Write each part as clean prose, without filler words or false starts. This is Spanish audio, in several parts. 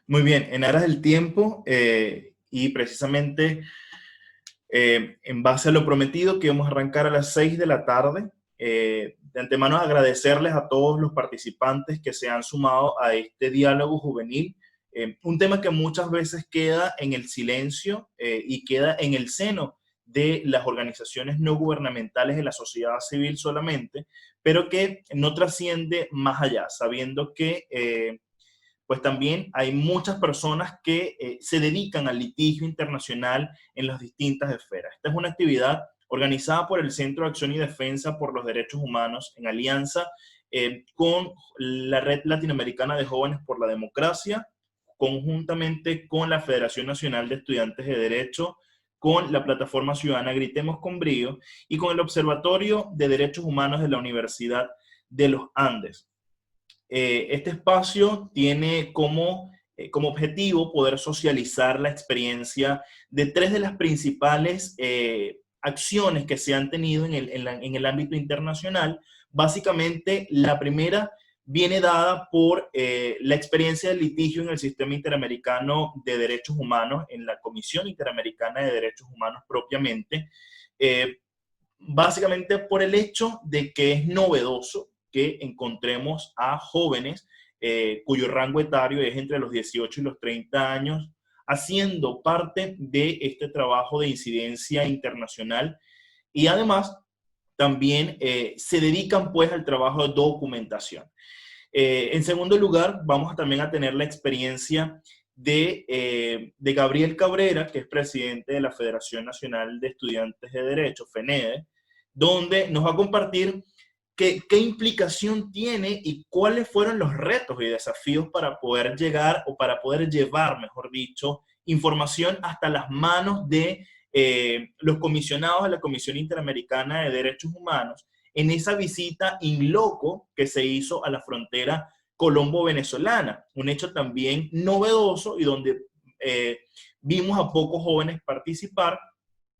Muy bien, en aras del tiempo y precisamente en base a lo prometido que vamos a arrancar a las 6 de la tarde. De antemano agradecerles a todos los participantes que se han sumado a este diálogo juvenil, un tema que muchas veces queda en el silencio y queda en el seno de las organizaciones no gubernamentales de la sociedad civil solamente, pero que no trasciende más allá, sabiendo que pues también hay muchas personas que se dedican al litigio internacional en las distintas esferas. Esta es una actividad organizada por el Centro de Acción y Defensa por los Derechos Humanos en alianza con la Red Latinoamericana de Jóvenes por la Democracia, conjuntamente con la Federación Nacional de Estudiantes de Derecho, con la plataforma ciudadana Gritemos con Brío y con el Observatorio de Derechos Humanos de la Universidad de los Andes. Este espacio tiene como objetivo poder socializar la experiencia de tres de las principales acciones que se han tenido en el ámbito internacional. Básicamente, la primera viene dada por la experiencia del litigio en el sistema interamericano de derechos humanos, en la Comisión Interamericana de Derechos Humanos propiamente, eh, básicamente por el hecho de que es novedoso que encontremos a jóvenes cuyo rango etario es entre los 18 y los 30 años, haciendo parte de este trabajo de incidencia internacional y además también se dedican pues al trabajo de documentación. En segundo lugar, vamos también a tener la experiencia de Gabriel Cabrera, que es presidente de la Federación Nacional de Estudiantes de Derecho, FENEDE, donde nos va a compartir qué implicación tiene y cuáles fueron los retos y desafíos para poder llegar o para poder llevar, mejor dicho, información hasta las manos de los comisionados de la Comisión Interamericana de Derechos Humanos en esa visita in loco que se hizo a la frontera colombo-venezolana, un hecho también novedoso y donde vimos a pocos jóvenes participar,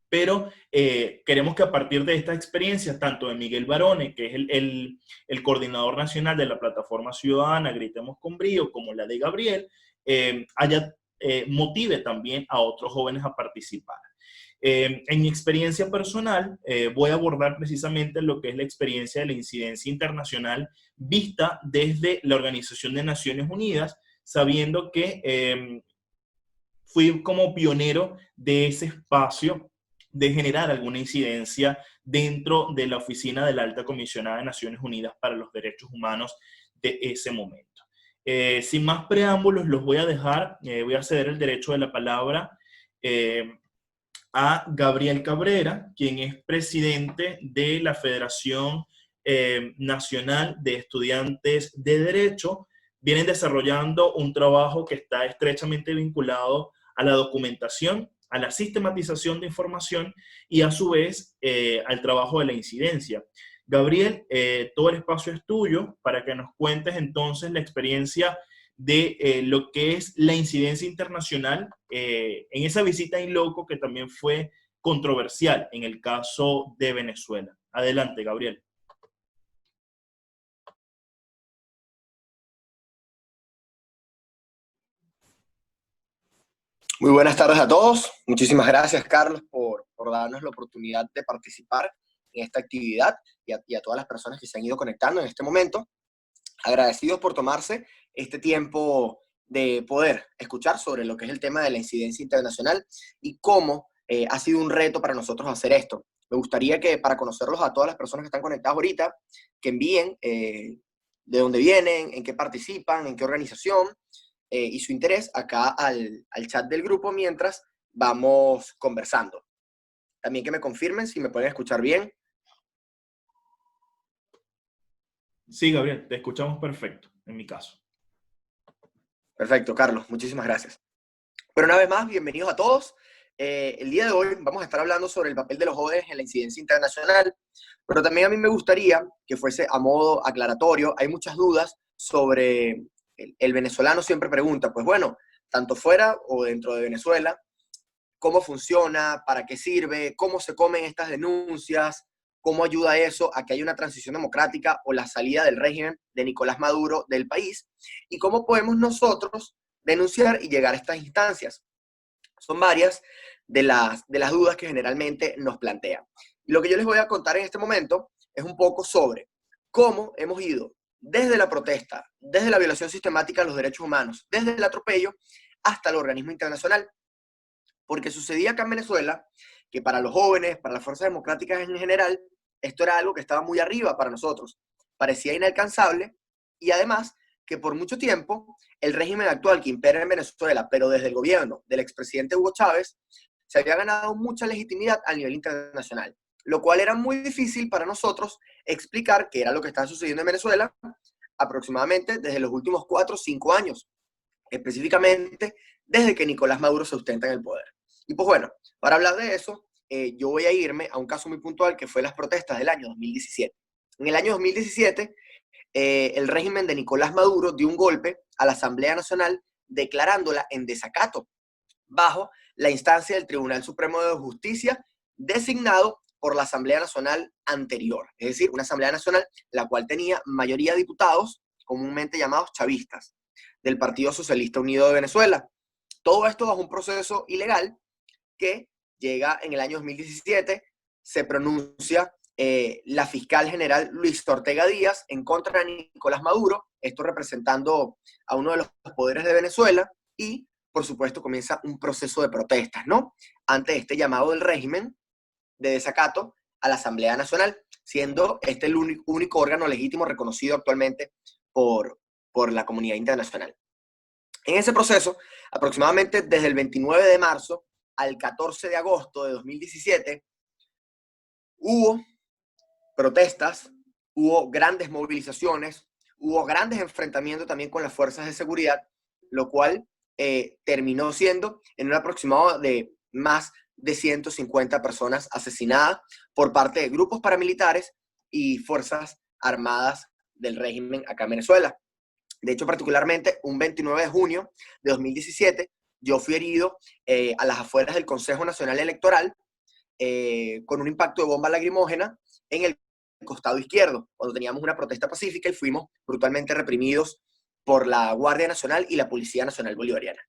pero queremos que a partir de esta experiencia, tanto de Miguel Barone, que es el coordinador nacional de la plataforma ciudadana Gritemos con Brío, como la de Gabriel, motive también a otros jóvenes a participar. En mi experiencia personal, voy a abordar precisamente lo que es la experiencia de la incidencia internacional vista desde la Organización de Naciones Unidas, sabiendo que fui como pionero de ese espacio de generar alguna incidencia dentro de la oficina de la Alta Comisionada de Naciones Unidas para los Derechos Humanos de ese momento. Sin más preámbulos, los voy a dejar, voy a ceder el derecho de la palabra a Gabriel Cabrera, quien es presidente de la Federación Nacional de Estudiantes de Derecho. Vienen desarrollando un trabajo que está estrechamente vinculado a la documentación, a la sistematización de información y a su vez al trabajo de la incidencia. Gabriel, todo el espacio es tuyo para que nos cuentes entonces la experiencia de lo que es la incidencia internacional en esa visita in loco que también fue controversial en el caso de Venezuela. Adelante, Gabriel. Muy buenas tardes a todos. Muchísimas gracias, Carlos, por darnos la oportunidad de participar en esta actividad y a todas las personas que se han ido conectando en este momento. Agradecidos por tomarse este tiempo de poder escuchar sobre lo que es el tema de la incidencia internacional y cómo ha sido un reto para nosotros hacer esto. Me gustaría que, para conocerlos a todas las personas que están conectadas ahorita, que envíen de dónde vienen, en qué participan, en qué organización, y su interés acá al chat del grupo mientras vamos conversando. También que me confirmen si me pueden escuchar bien. Sí, Gabriel, te escuchamos perfecto, en mi caso. Perfecto, Carlos, muchísimas gracias. Pero una vez más, bienvenidos a todos. El día de hoy vamos a estar hablando sobre el papel de los jóvenes en la incidencia internacional, pero también a mí me gustaría que fuese a modo aclaratorio. Hay muchas dudas sobre el venezolano siempre pregunta, pues bueno, tanto fuera o dentro de Venezuela, ¿cómo funciona? ¿Para qué sirve? ¿Cómo se comen estas denuncias? ¿Cómo ayuda eso a que haya una transición democrática o la salida del régimen de Nicolás Maduro del país? ¿Y cómo podemos nosotros denunciar y llegar a estas instancias. Son varias de las dudas que generalmente nos plantean. Y lo que yo les voy a contar en este momento es un poco sobre cómo hemos ido desde la protesta, desde la violación sistemática de los derechos humanos, desde el atropello, hasta el organismo internacional. Porque sucedía acá en Venezuela que para los jóvenes, para las fuerzas democráticas en general, esto era algo que estaba muy arriba para nosotros. Parecía inalcanzable y además que por mucho tiempo el régimen actual que impera en Venezuela, pero desde el gobierno del expresidente Hugo Chávez, se había ganado mucha legitimidad a nivel internacional, lo cual era muy difícil para nosotros explicar qué era lo que estaba sucediendo en Venezuela aproximadamente desde los últimos 4 o 5 años, específicamente desde que Nicolás Maduro se ostenta en el poder. Y pues bueno, para hablar de eso, yo voy a irme a un caso muy puntual que fue las protestas del año 2017. En el año 2017, el régimen de Nicolás Maduro dio un golpe a la Asamblea Nacional declarándola en desacato bajo la instancia del Tribunal Supremo de Justicia designado por la Asamblea Nacional anterior, es decir, una Asamblea Nacional la cual tenía mayoría de diputados comúnmente llamados chavistas del Partido Socialista Unido de Venezuela. Todo esto bajo un proceso ilegal que llega en el año 2017, se pronuncia la fiscal general Luis Ortega Díaz en contra de Nicolás Maduro, esto representando a uno de los poderes de Venezuela, y por supuesto comienza un proceso de protestas, ¿no? Ante este llamado del régimen de desacato a la Asamblea Nacional, siendo este el único órgano legítimo reconocido actualmente por la comunidad internacional. En ese proceso, aproximadamente desde el 29 de marzo al 14 de agosto de 2017, hubo protestas, hubo grandes movilizaciones, hubo grandes enfrentamientos también con las fuerzas de seguridad, lo cual terminó siendo en un aproximado de más de 150 personas asesinadas por parte de grupos paramilitares y fuerzas armadas del régimen acá en Venezuela. De hecho, particularmente, un 29 de junio de 2017, yo fui herido a las afueras del Consejo Nacional Electoral con un impacto de bomba lacrimógena en el costado izquierdo, cuando teníamos una protesta pacífica y fuimos brutalmente reprimidos por la Guardia Nacional y la Policía Nacional Bolivariana.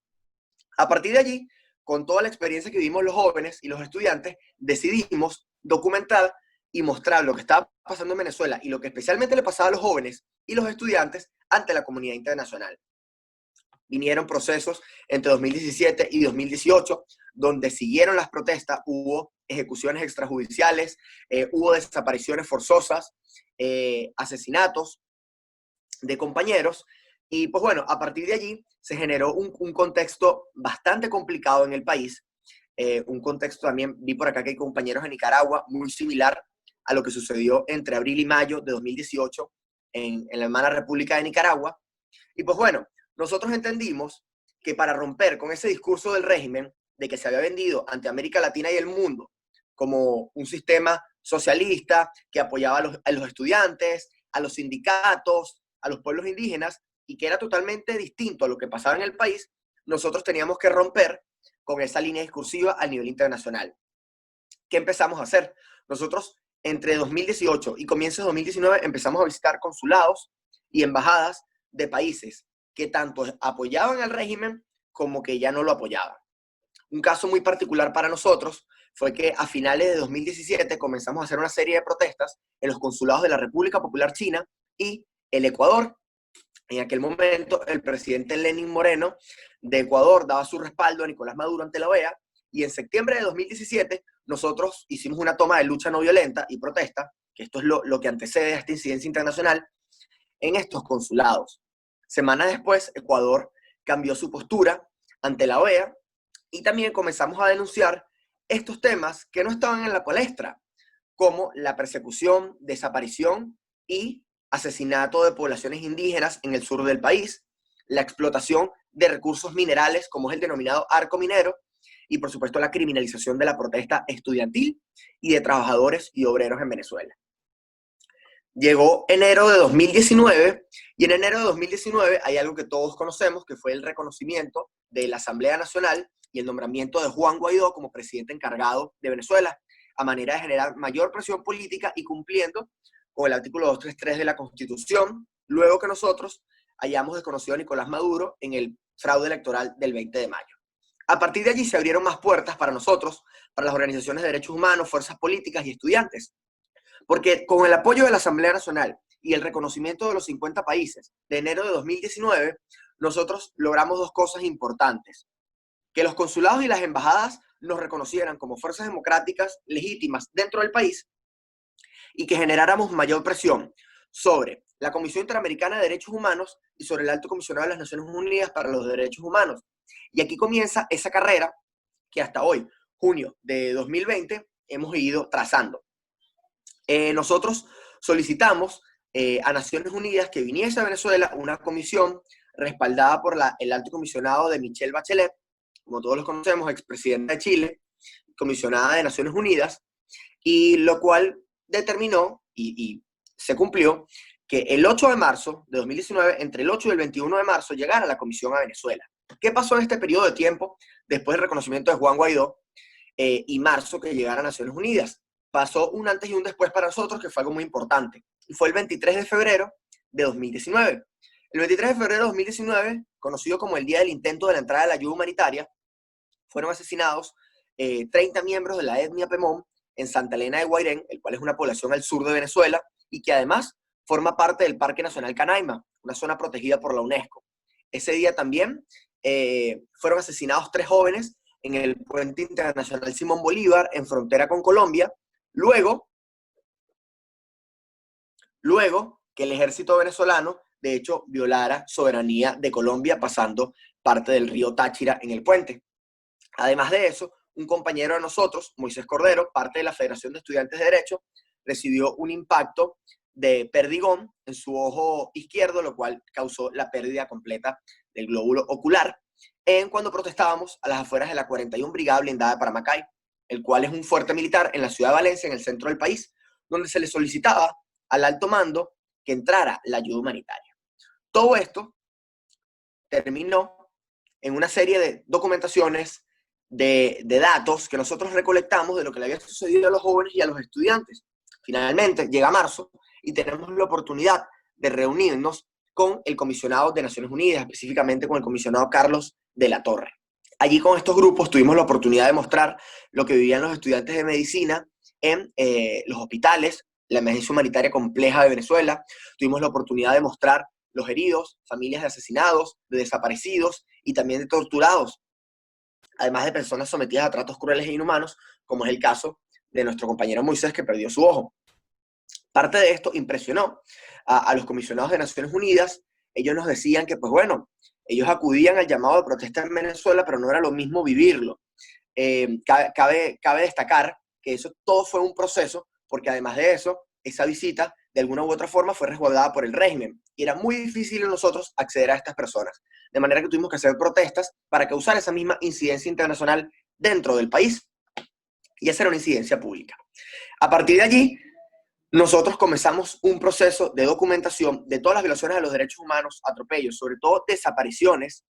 A partir de allí, con toda la experiencia que vivimos los jóvenes y los estudiantes, decidimos documentar y mostrar lo que estaba pasando en Venezuela y lo que especialmente le pasaba a los jóvenes y los estudiantes ante la comunidad internacional. Vinieron procesos entre 2017 y 2018, donde siguieron las protestas, hubo ejecuciones extrajudiciales, hubo desapariciones forzosas, asesinatos de compañeros, y pues bueno, a partir de allí se generó un contexto bastante complicado en el país, un contexto también, vi por acá que hay compañeros en Nicaragua, muy similar a lo que sucedió entre abril y mayo de 2018 en la hermana República de Nicaragua, y pues bueno, nosotros entendimos que para romper con ese discurso del régimen de que se había vendido ante América Latina y el mundo como un sistema socialista que apoyaba a los estudiantes, a los sindicatos, a los pueblos indígenas, y que era totalmente distinto a lo que pasaba en el país, nosotros teníamos que romper con esa línea discursiva a nivel internacional. ¿Qué empezamos a hacer? Nosotros entre 2018 y comienzos de 2019 empezamos a visitar consulados y embajadas de países que tanto apoyaban al régimen como que ya no lo apoyaban. Un caso muy particular para nosotros fue que a finales de 2017 comenzamos a hacer una serie de protestas en los consulados de la República Popular China y el Ecuador. En aquel momento, el presidente Lenín Moreno de Ecuador daba su respaldo a Nicolás Maduro ante la OEA, y en septiembre de 2017 nosotros hicimos una toma de lucha no violenta y protesta, que esto es lo que antecede a esta incidencia internacional, en estos consulados. Semanas después, Ecuador cambió su postura ante la OEA y también comenzamos a denunciar estos temas que no estaban en la palestra, como la persecución, desaparición y asesinato de poblaciones indígenas en el sur del país, la explotación de recursos minerales, como es el denominado arco minero, y por supuesto la criminalización de la protesta estudiantil y de trabajadores y obreros en Venezuela. Llegó enero de 2019, y en enero de 2019 hay algo que todos conocemos, que fue el reconocimiento de la Asamblea Nacional y el nombramiento de Juan Guaidó como presidente encargado de Venezuela, a manera de generar mayor presión política y cumpliendo con el artículo 233 de la Constitución, luego que nosotros hayamos desconocido a Nicolás Maduro en el fraude electoral del 20 de mayo. A partir de allí se abrieron más puertas para nosotros, para las organizaciones de derechos humanos, fuerzas políticas y estudiantes, porque con el apoyo de la Asamblea Nacional y el reconocimiento de los 50 países de enero de 2019, nosotros logramos dos cosas importantes: que los consulados y las embajadas nos reconocieran como fuerzas democráticas legítimas dentro del país, y que generáramos mayor presión sobre la Comisión Interamericana de Derechos Humanos y sobre el Alto Comisionado de las Naciones Unidas para los Derechos Humanos. Y aquí comienza esa carrera que hasta hoy, junio de 2020, hemos ido trazando. Nosotros solicitamos a Naciones Unidas que viniese a Venezuela una comisión respaldada por el Alto Comisionado de Michelle Bachelet, como todos los conocemos, expresidenta de Chile, comisionada de Naciones Unidas, y lo cual determinó y se cumplió que el 8 de marzo de 2019, entre el 8 y el 21 de marzo, llegara la comisión a Venezuela. ¿Qué pasó en este periodo de tiempo después del reconocimiento de Juan Guaidó y marzo que llegara a Naciones Unidas? Pasó un antes y un después para nosotros, que fue algo muy importante, y fue el 23 de febrero de 2019. El 23 de febrero de 2019, conocido como el día del intento de la entrada de la ayuda humanitaria, fueron asesinados 30 miembros de la etnia Pemón en Santa Elena de Guairén, el cual es una población al sur de Venezuela y que además forma parte del Parque Nacional Canaima, una zona protegida por la UNESCO. Ese día también fueron asesinados 3 jóvenes en el Puente Internacional Simón Bolívar, en frontera con Colombia, luego que el ejército venezolano, de hecho, violara soberanía de Colombia pasando parte del río Táchira en el puente. Además de eso, un compañero de nosotros, Moisés Cordero, parte de la Federación de Estudiantes de Derecho, recibió un impacto de perdigón en su ojo izquierdo, lo cual causó la pérdida completa del glóbulo ocular, cuando protestábamos a las afueras de la 41 Brigada Blindada de Paramacay, el cual es un fuerte militar en la ciudad de Valencia, en el centro del país, donde se le solicitaba al alto mando que entrara la ayuda humanitaria. Todo esto terminó en una serie de documentaciones, de datos que nosotros recolectamos de lo que le había sucedido a los jóvenes y a los estudiantes. Finalmente llega marzo y tenemos la oportunidad de reunirnos con el comisionado de Naciones Unidas, específicamente con el comisionado Carlos de la Torre. Allí con estos grupos tuvimos la oportunidad de mostrar lo que vivían los estudiantes de medicina en los hospitales, la emergencia humanitaria compleja de Venezuela. Tuvimos la oportunidad de mostrar los heridos, familias de asesinados, de desaparecidos y también de torturados, además de personas sometidas a tratos crueles e inhumanos, como es el caso de nuestro compañero Moisés, que perdió su ojo. Parte de esto impresionó a los comisionados de Naciones Unidas. Ellos nos decían que, pues bueno, ellos acudían al llamado de protesta en Venezuela, pero no era lo mismo vivirlo. Cabe destacar que eso todo fue un proceso, porque además de eso, esa visita, de alguna u otra forma, fue resguardada por el régimen. Y era muy difícil en nosotros acceder a estas personas. De manera que tuvimos que hacer protestas para causar esa misma incidencia internacional dentro del país y hacer una incidencia pública. A partir de allí, nosotros comenzamos un proceso de documentación de todas las violaciones a los derechos humanos, atropellos, sobre todo desapariciones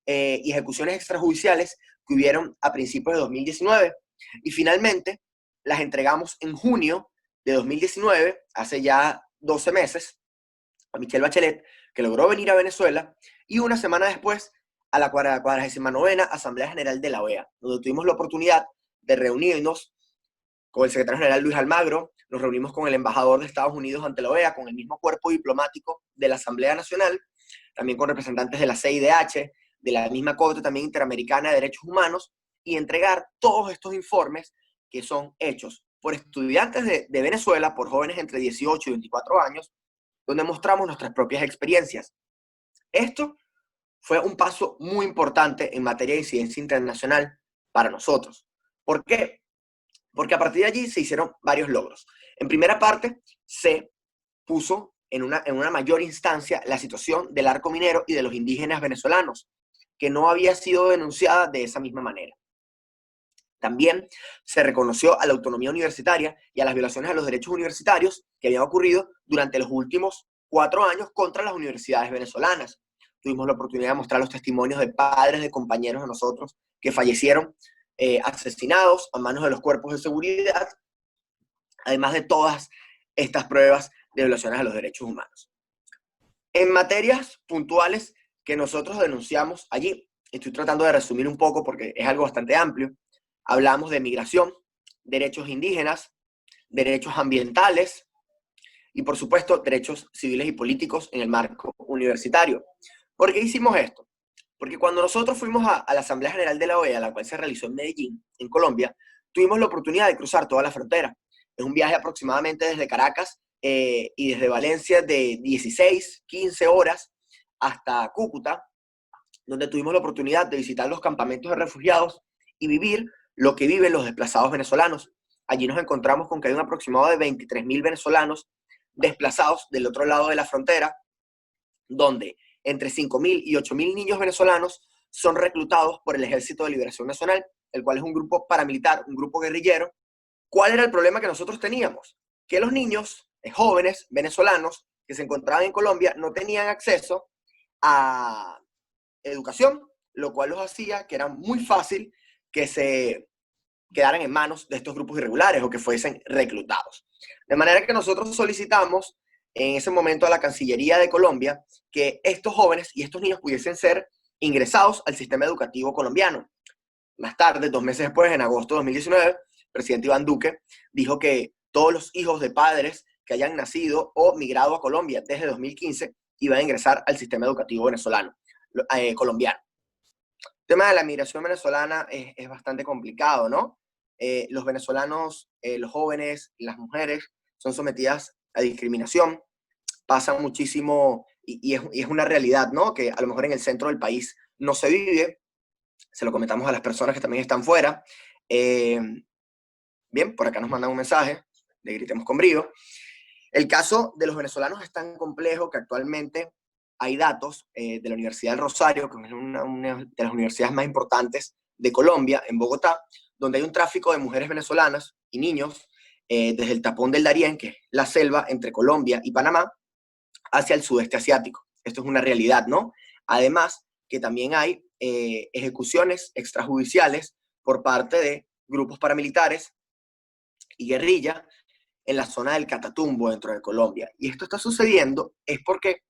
y ejecuciones extrajudiciales que hubieron a principios de 2019. Y finalmente las entregamos en junio de 2019, hace ya 12 meses, a Michelle Bachelet, que logró venir a Venezuela, y una semana después a la 49ª Asamblea General de la OEA, donde tuvimos la oportunidad de reunirnos con el secretario general Luis Almagro, nos reunimos con el embajador de Estados Unidos ante la OEA, con el mismo cuerpo diplomático de la Asamblea Nacional, también con representantes de la CIDH, de la misma Corte también Interamericana de Derechos Humanos, y entregar todos estos informes que son hechos por estudiantes de Venezuela, por jóvenes entre 18 y 24 años, donde mostramos nuestras propias experiencias. Esto fue un paso muy importante en materia de incidencia internacional para nosotros. ¿Por qué? Porque a partir de allí se hicieron varios logros. En primera parte, se puso en una mayor instancia la situación del arco minero y de los indígenas venezolanos, que no había sido denunciada de esa misma manera. También se reconoció a la autonomía universitaria y a las violaciones a los derechos universitarios que habían ocurrido durante los últimos 4 años contra las universidades venezolanas. Tuvimos la oportunidad de mostrar los testimonios de padres de compañeros de nosotros que fallecieron asesinados a manos de los cuerpos de seguridad, además de todas estas pruebas de violaciones a los derechos humanos. En materias puntuales que nosotros denunciamos allí. Estoy tratando de resumir un poco porque es algo bastante amplio. Hablamos de migración, derechos indígenas, derechos ambientales y, por supuesto, derechos civiles y políticos en el marco universitario. ¿Por qué hicimos esto? Porque cuando nosotros fuimos a la Asamblea General de la OEA, la cual se realizó en Medellín, en Colombia, tuvimos la oportunidad de cruzar toda la frontera. Es un viaje aproximadamente desde Caracas y desde Valencia de 16, 15 horas hasta Cúcuta, donde tuvimos la oportunidad de visitar los campamentos de refugiados y vivir lo que viven los desplazados venezolanos. Allí nos encontramos con que hay un aproximado de 23.000 venezolanos desplazados del otro lado de la frontera, donde entre 5.000 y 8.000 niños venezolanos son reclutados por el Ejército de Liberación Nacional, el cual es un grupo paramilitar, un grupo guerrillero. ¿Cuál era el problema que nosotros teníamos? Que los niños, jóvenes venezolanos que se encontraban en Colombia, no tenían acceso a educación, lo cual los hacía que era muy fácil que se quedaran en manos de estos grupos irregulares o que fuesen reclutados. De manera que nosotros solicitamos en ese momento a la Cancillería de Colombia que estos jóvenes y estos niños pudiesen ser ingresados al sistema educativo colombiano. Más tarde, 2 meses después, en agosto de 2019, el presidente Iván Duque dijo que todos los hijos de padres que hayan nacido o migrado a Colombia desde 2015 iban a ingresar al sistema educativo venezolano, colombiano. El tema de la migración venezolana es bastante complicado, ¿no? Los venezolanos, los jóvenes, las mujeres son sometidas a discriminación, pasan muchísimo, y es una realidad, ¿no? Que a lo mejor en el centro del país no se vive, se lo comentamos a las personas que también están fuera. Bien, por acá nos mandan un mensaje, de Gritemos con Brío. El caso de los venezolanos es tan complejo que actualmente hay datos de la Universidad del Rosario, que es una de las universidades más importantes de Colombia, en Bogotá, donde hay un tráfico de mujeres venezolanas y niños desde el tapón del Darién, que es la selva entre Colombia y Panamá, hacia el sudeste asiático. Esto es una realidad, ¿no? Además, que también hay ejecuciones extrajudiciales por parte de grupos paramilitares y guerrilla en la zona del Catatumbo, dentro de Colombia. Y esto está sucediendo es porque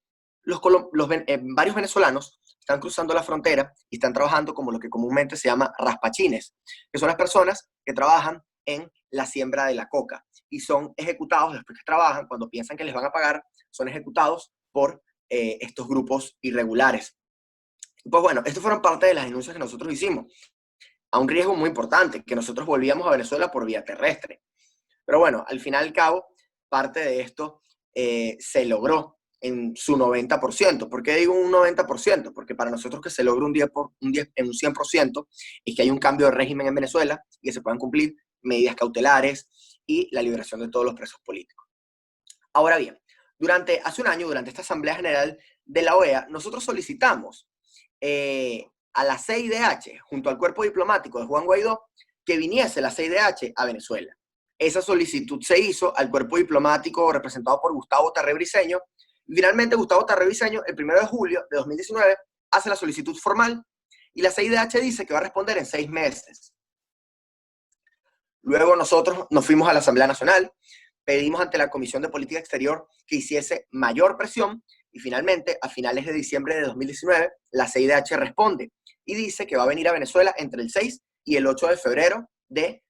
varios venezolanos están cruzando la frontera y están trabajando como lo que comúnmente se llama raspachines, que son las personas que trabajan en la siembra de la coca y son ejecutados después que trabajan, cuando piensan que les van a pagar, son ejecutados por estos grupos irregulares. Pues bueno, estas fueron parte de las denuncias que nosotros hicimos, a un riesgo muy importante, que nosotros volvíamos a Venezuela por vía terrestre. Pero bueno, al fin y al cabo, parte de esto se logró en su 90%. ¿Por qué digo un 90%? Porque para nosotros que se logre en un 100% es que hay un cambio de régimen en Venezuela y que se puedan cumplir medidas cautelares y la liberación de todos los presos políticos. Ahora bien, hace un año, durante esta Asamblea General de la OEA, nosotros solicitamos a la CIDH, junto al cuerpo diplomático de Juan Guaidó, que viniese la CIDH a Venezuela. Esa solicitud se hizo al cuerpo diplomático representado por Gustavo Tarré Briceño. Finalmente, Gustavo Tarré Briceño, el 1 de julio de 2019, hace la solicitud formal y la CIDH dice que va a responder en 6 meses. Luego nosotros nos fuimos a la Asamblea Nacional, pedimos ante la Comisión de Política Exterior que hiciese mayor presión y finalmente, a finales de diciembre de 2019, la CIDH responde y dice que va a venir a Venezuela entre el 6 y el 8 de febrero de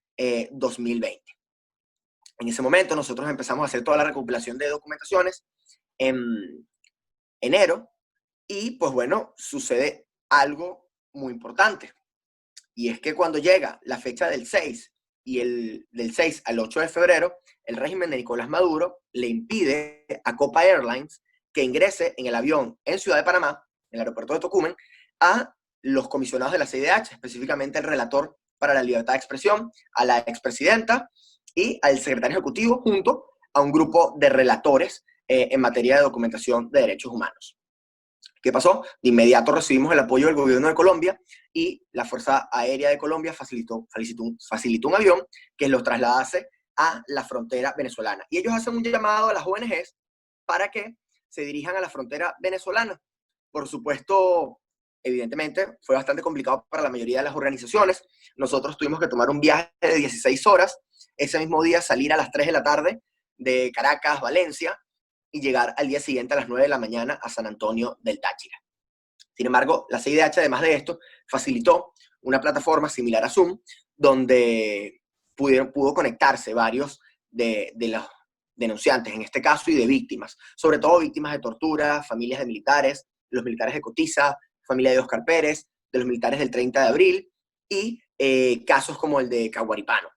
2020. En ese momento nosotros empezamos a hacer toda la recopilación de documentaciones en enero y pues bueno, sucede algo muy importante. Y es que cuando llega la fecha del 6 y del 6 al 8 de febrero, el régimen de Nicolás Maduro le impide a Copa Airlines que ingrese en el avión en Ciudad de Panamá, en el aeropuerto de Tocumen, a los comisionados de la CIDH, específicamente el relator para la libertad de expresión, a la expresidenta y al secretario ejecutivo, junto a un grupo de relatores en materia de documentación de derechos humanos. ¿Qué pasó? De inmediato recibimos el apoyo del gobierno de Colombia y la Fuerza Aérea de Colombia facilitó un avión que los trasladase a la frontera venezolana. Y ellos hacen un llamado a las ONGs para que se dirijan a la frontera venezolana. Por supuesto, evidentemente, fue bastante complicado para la mayoría de las organizaciones. Nosotros tuvimos que tomar un viaje de 16 horas, ese mismo día salir a las 3 de la tarde de Caracas, Valencia, y llegar al día siguiente a las 9 de la mañana a San Antonio del Táchira. Sin embargo, la CIDH, además de esto, facilitó una plataforma similar a Zoom, donde pudo conectarse varios de los denunciantes, en este caso, y de víctimas, sobre todo víctimas de tortura, familias de militares, los militares de Cotiza, familia de Oscar Pérez, de los militares del 30 de abril, y casos como el de Caguaripano.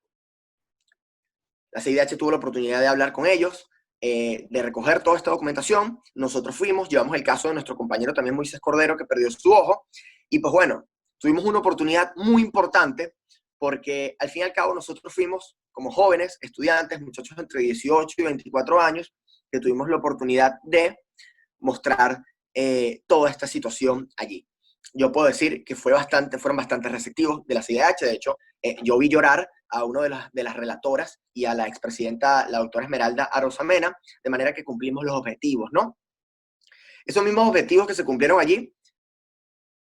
La CIDH tuvo la oportunidad de hablar con ellos, de recoger toda esta documentación. Nosotros fuimos, llevamos el caso de nuestro compañero también Moisés Cordero, que perdió su ojo, y pues bueno, tuvimos una oportunidad muy importante, porque al fin y al cabo nosotros fuimos como jóvenes, estudiantes, muchachos entre 18 y 24 años, que tuvimos la oportunidad de mostrar toda esta situación allí. Yo puedo decir que fueron bastante receptivos de la CIDH. De hecho, yo vi llorar a una de las relatoras y a la expresidenta, la doctora Esmeralda Arosamena, de manera que cumplimos los objetivos, ¿no? Esos mismos objetivos que se cumplieron allí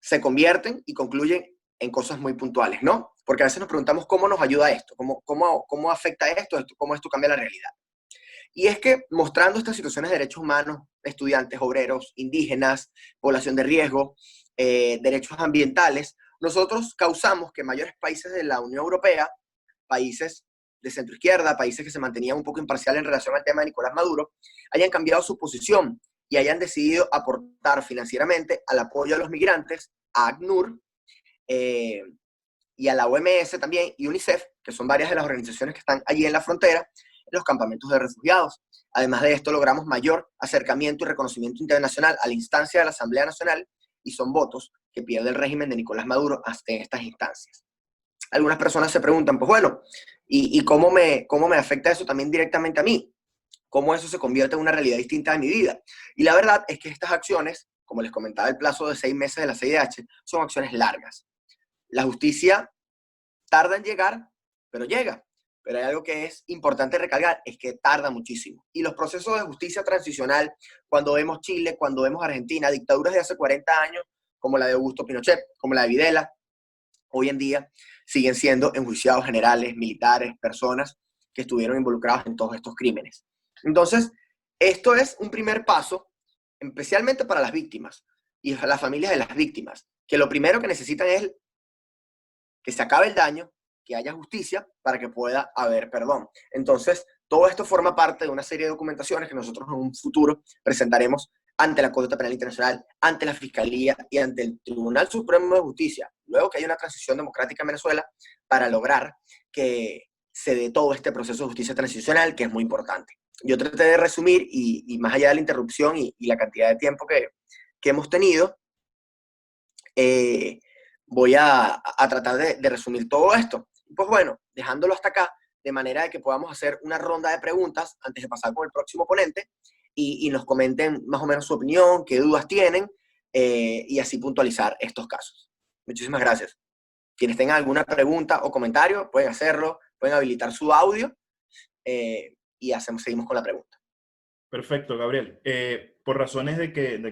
se convierten y concluyen en cosas muy puntuales, ¿no? Porque a veces nos preguntamos cómo nos ayuda esto, cómo afecta esto, cómo esto cambia la realidad. Y es que mostrando estas situaciones de derechos humanos, estudiantes, obreros, indígenas, población de riesgo, derechos ambientales, nosotros causamos que mayores países de la Unión Europea, países de centroizquierda, países que se mantenían un poco imparciales en relación al tema de Nicolás Maduro, hayan cambiado su posición y hayan decidido aportar financieramente al apoyo a los migrantes, a ACNUR, y a la OMS también, y UNICEF, que son varias de las organizaciones que están allí en la frontera, en los campamentos de refugiados. Además de esto, logramos mayor acercamiento y reconocimiento internacional a la instancia de la Asamblea Nacional, y son votos que pierde el régimen de Nicolás Maduro hasta estas instancias. Algunas personas se preguntan, pues bueno, ¿y cómo me afecta eso también directamente a mí? ¿Cómo eso se convierte en una realidad distinta de mi vida? Y la verdad es que estas acciones, como les comentaba, el plazo de 6 meses de la CIDH, son acciones largas. La justicia tarda en llegar, pero llega. Pero hay algo que es importante recalcar, es que tarda muchísimo. Y los procesos de justicia transicional, cuando vemos Chile, cuando vemos Argentina, dictaduras de hace 40 años, como la de Augusto Pinochet, como la de Videla, hoy en día siguen siendo enjuiciados generales, militares, personas que estuvieron involucrados en todos estos crímenes. Entonces, esto es un primer paso, especialmente para las víctimas y las familias de las víctimas, que lo primero que necesitan es que se acabe el daño, que haya justicia para que pueda haber perdón. Entonces, todo esto forma parte de una serie de documentaciones que nosotros en un futuro presentaremos ante la Corte Penal Internacional, ante la Fiscalía y ante el Tribunal Supremo de Justicia, luego que haya una transición democrática en Venezuela, para lograr que se dé todo este proceso de justicia transicional, que es muy importante. Yo traté de resumir, y más allá de la interrupción y la cantidad de tiempo que hemos tenido, voy a tratar de resumir todo esto. Pues bueno, dejándolo hasta acá, de manera de que podamos hacer una ronda de preguntas antes de pasar con el próximo ponente y nos comenten más o menos su opinión, qué dudas tienen, y así puntualizar estos casos. Muchísimas gracias. Quienes tengan alguna pregunta o comentario, pueden hacerlo, pueden habilitar su audio, y seguimos con la pregunta. Perfecto, Gabriel. Por razones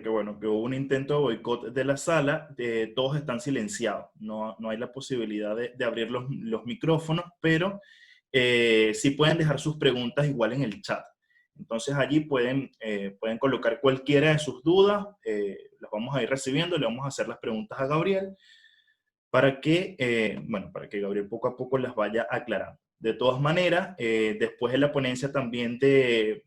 bueno, que hubo un intento de boicot de la sala, todos están silenciados. No hay la posibilidad de abrir los micrófonos, pero sí pueden dejar sus preguntas igual en el chat. Entonces allí pueden colocar cualquiera de sus dudas, las vamos a ir recibiendo, le vamos a hacer las preguntas a Gabriel para que Gabriel poco a poco las vaya aclarando. De todas maneras, después de la ponencia también de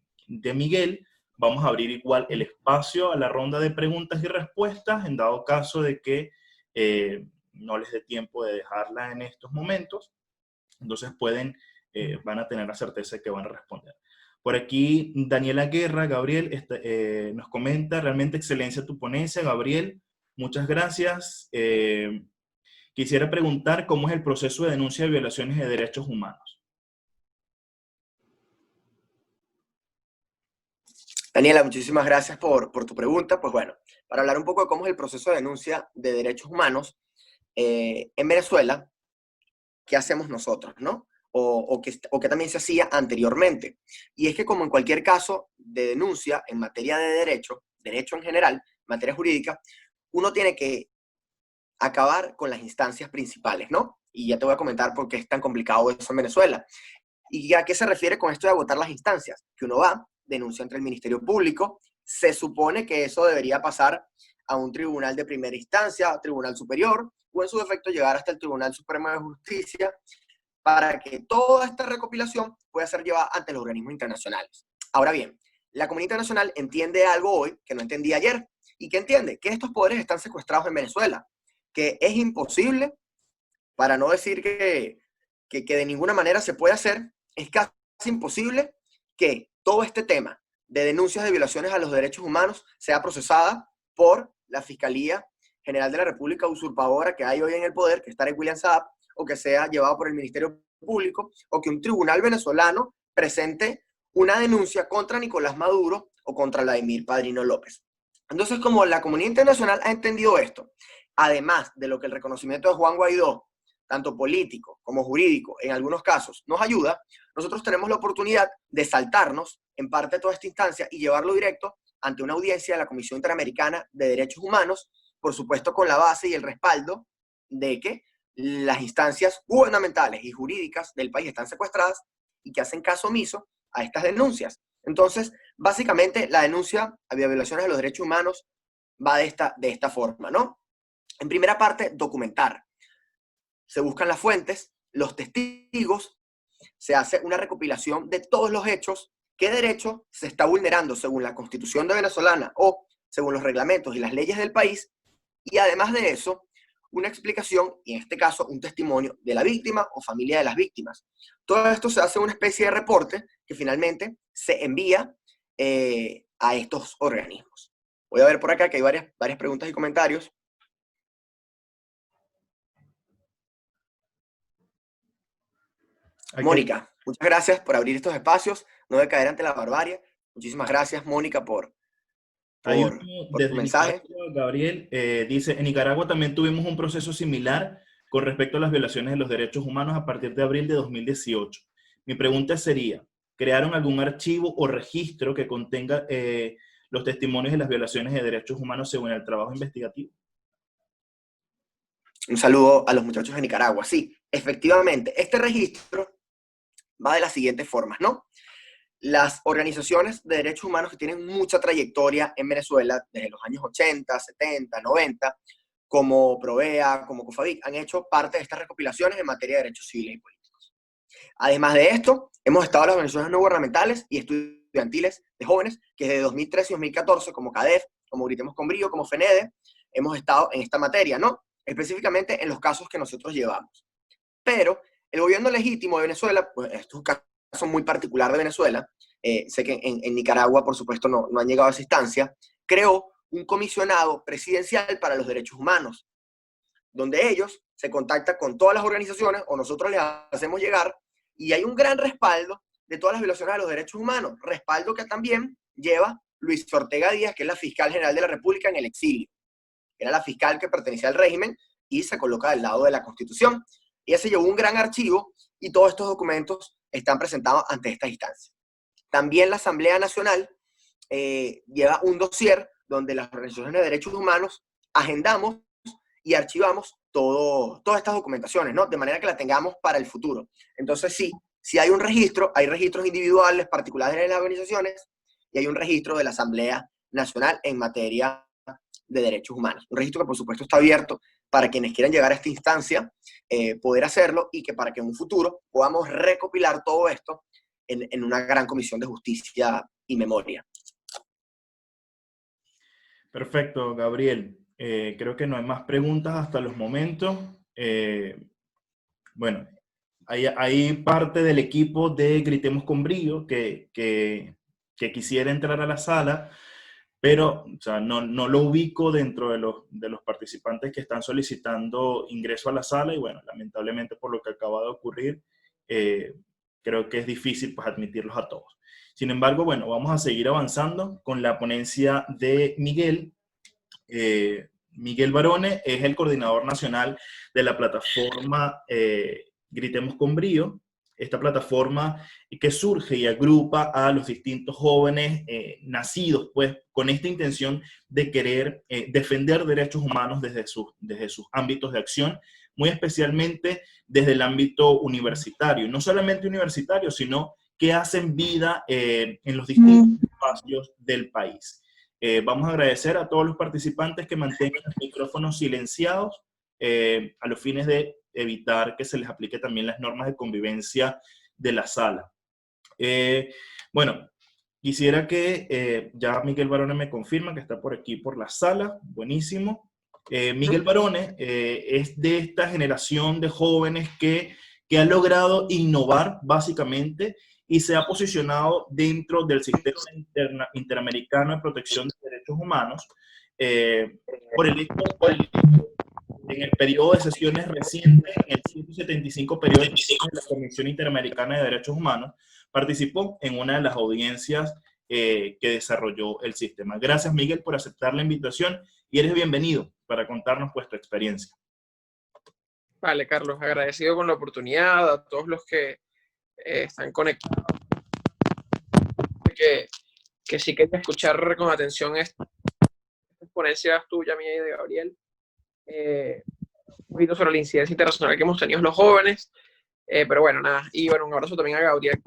Miguel, vamos a abrir igual el espacio a la ronda de preguntas y respuestas, en dado caso de que no les dé tiempo de dejarla en estos momentos. Entonces van a tener la certeza de que van a responder. Por aquí, Daniela Guerra, Gabriel, nos comenta, realmente excelencia tu ponencia, Gabriel, muchas gracias. Quisiera preguntar cómo es el proceso de denuncia de violaciones de derechos humanos. Daniela, muchísimas gracias por tu pregunta. Pues bueno, para hablar un poco de cómo es el proceso de denuncia de derechos humanos en Venezuela, ¿qué hacemos nosotros, no? O que también se hacía anteriormente. Y es que, como en cualquier caso de denuncia en materia de derecho en general, materia jurídica, uno tiene que acabar con las instancias principales, ¿no? Y ya te voy a comentar por qué es tan complicado eso en Venezuela. ¿Y a qué se refiere con esto de agotar las instancias? Que uno va, denuncia ante el Ministerio Público, se supone que eso debería pasar a un tribunal de primera instancia, tribunal superior, o en su defecto llegar hasta el Tribunal Supremo de Justicia, para que toda esta recopilación pueda ser llevada ante los organismos internacionales. Ahora bien, la comunidad internacional entiende algo hoy que no entendía ayer, y que entiende que estos poderes están secuestrados en Venezuela, que es imposible, para no decir que de ninguna manera se puede hacer, es casi imposible que todo este tema de denuncias de violaciones a los derechos humanos sea procesada por la Fiscalía General de la República usurpadora que hay hoy en el poder, que es Tarek William Saab, o que sea llevado por el Ministerio Público, o que un tribunal venezolano presente una denuncia contra Nicolás Maduro o contra Vladimir Padrino López. Entonces, como la comunidad internacional ha entendido esto, además de lo que el reconocimiento de Juan Guaidó, tanto político como jurídico, en algunos casos, nos ayuda, nosotros tenemos la oportunidad de saltarnos en parte de toda esta instancia y llevarlo directo ante una audiencia de la Comisión Interamericana de Derechos Humanos, por supuesto con la base y el respaldo de que las instancias gubernamentales y jurídicas del país están secuestradas y que hacen caso omiso a estas denuncias. Entonces, básicamente, la denuncia a violaciones de los derechos humanos va de esta forma, ¿no? En primera parte, documentar. Se buscan las fuentes, los testigos, se hace una recopilación de todos los hechos, qué derecho se está vulnerando según la Constitución de Venezolana o según los reglamentos y las leyes del país, y además de eso, una explicación, y en este caso un testimonio de la víctima o familia de las víctimas. Todo esto se hace una especie de reporte que finalmente se envía a estos organismos. Voy a ver por acá que hay varias preguntas y comentarios. Mónica, muchas gracias por abrir estos espacios, no de caer ante la barbarie. Muchísimas gracias, Mónica, por desde tu mensaje. Nicaragua, Gabriel, dice, en Nicaragua también tuvimos un proceso similar con respecto a las violaciones de los derechos humanos a partir de abril de 2018. Mi pregunta sería, ¿crearon algún archivo o registro que contenga los testimonios de las violaciones de derechos humanos según el trabajo investigativo? Un saludo a los muchachos de Nicaragua. Sí, efectivamente, este registro va de las siguientes formas, ¿no? Las organizaciones de derechos humanos que tienen mucha trayectoria en Venezuela, desde los años 80, 70, 90, como Provea, como COFAVIC, han hecho parte de estas recopilaciones en materia de derechos civiles y políticos. Además de esto, hemos estado en las organizaciones no gubernamentales y estudiantiles de jóvenes, que desde 2013 y 2014, como CADEF, como Gritemos con Brío, como FENEDE, hemos estado en esta materia, ¿no? Específicamente en los casos que nosotros llevamos. Pero el gobierno legítimo de Venezuela, pues esto es un caso muy particular de Venezuela, sé que en Nicaragua, por supuesto, no han llegado a esa instancia, creó un comisionado presidencial para los derechos humanos, donde ellos se contactan con todas las organizaciones, o nosotros les hacemos llegar, y hay un gran respaldo de todas las violaciones a los derechos humanos, respaldo que también lleva Luis Ortega Díaz, que es la fiscal general de la República en el exilio. Era la fiscal que pertenecía al régimen y se coloca del lado de la Constitución. Ella se llevó un gran archivo y todos estos documentos están presentados ante esta instancia. También la Asamblea Nacional lleva un dossier donde las organizaciones de derechos humanos agendamos y archivamos todas estas documentaciones, ¿no? De manera que la tengamos para el futuro. Entonces, sí, si hay un registro, hay registros individuales, particulares en las organizaciones, y hay un registro de la Asamblea Nacional en materia de derechos humanos. Un registro que, por supuesto, está abierto para quienes quieran llegar a esta instancia, poder hacerlo, y que para que en un futuro podamos recopilar todo esto en una gran comisión de justicia y memoria. Perfecto, Gabriel. Creo que no hay más preguntas hasta los momentos. Bueno, hay parte del equipo de Gritemos con Brío que quisiera entrar a la sala, pero o sea, no lo ubico dentro de los participantes que están solicitando ingreso a la sala, y bueno, lamentablemente por lo que acaba de ocurrir, creo que es difícil pues admitirlos a todos. Sin embargo, bueno, vamos a seguir avanzando con la ponencia de Miguel. Miguel Barone es el coordinador nacional de la plataforma Gritemos con Brío, esta plataforma que surge y agrupa a los distintos jóvenes nacidos pues con esta intención de querer defender derechos humanos desde sus ámbitos de acción, muy especialmente desde el ámbito universitario, no solamente universitario, sino que hacen vida en los distintos espacios del país. Vamos a agradecer a todos los participantes que mantengan los micrófonos silenciados a los fines de evitar que se les aplique también las normas de convivencia de la sala. Bueno, quisiera que ya Miguel Barone me confirma que está por aquí por la sala. Buenísimo. Miguel Barone es de esta generación de jóvenes que ha logrado innovar básicamente y se ha posicionado dentro del sistema interamericano de protección de derechos humanos por el hecho, en el periodo de sesiones reciente, en el 175 periodo de sesiones de la Comisión Interamericana de Derechos Humanos, participó en una de las audiencias que desarrolló el sistema. Gracias, Miguel, por aceptar la invitación y eres bienvenido para contarnos pues tu experiencia. Vale, Carlos, agradecido con la oportunidad a todos los que están conectados. Que sí quería escuchar con atención estas ponencias tuya, mía y de Gabriel. Un poquito sobre la incidencia internacional que hemos tenido los jóvenes. Pero bueno, nada. Y bueno, un abrazo también a Gabriel.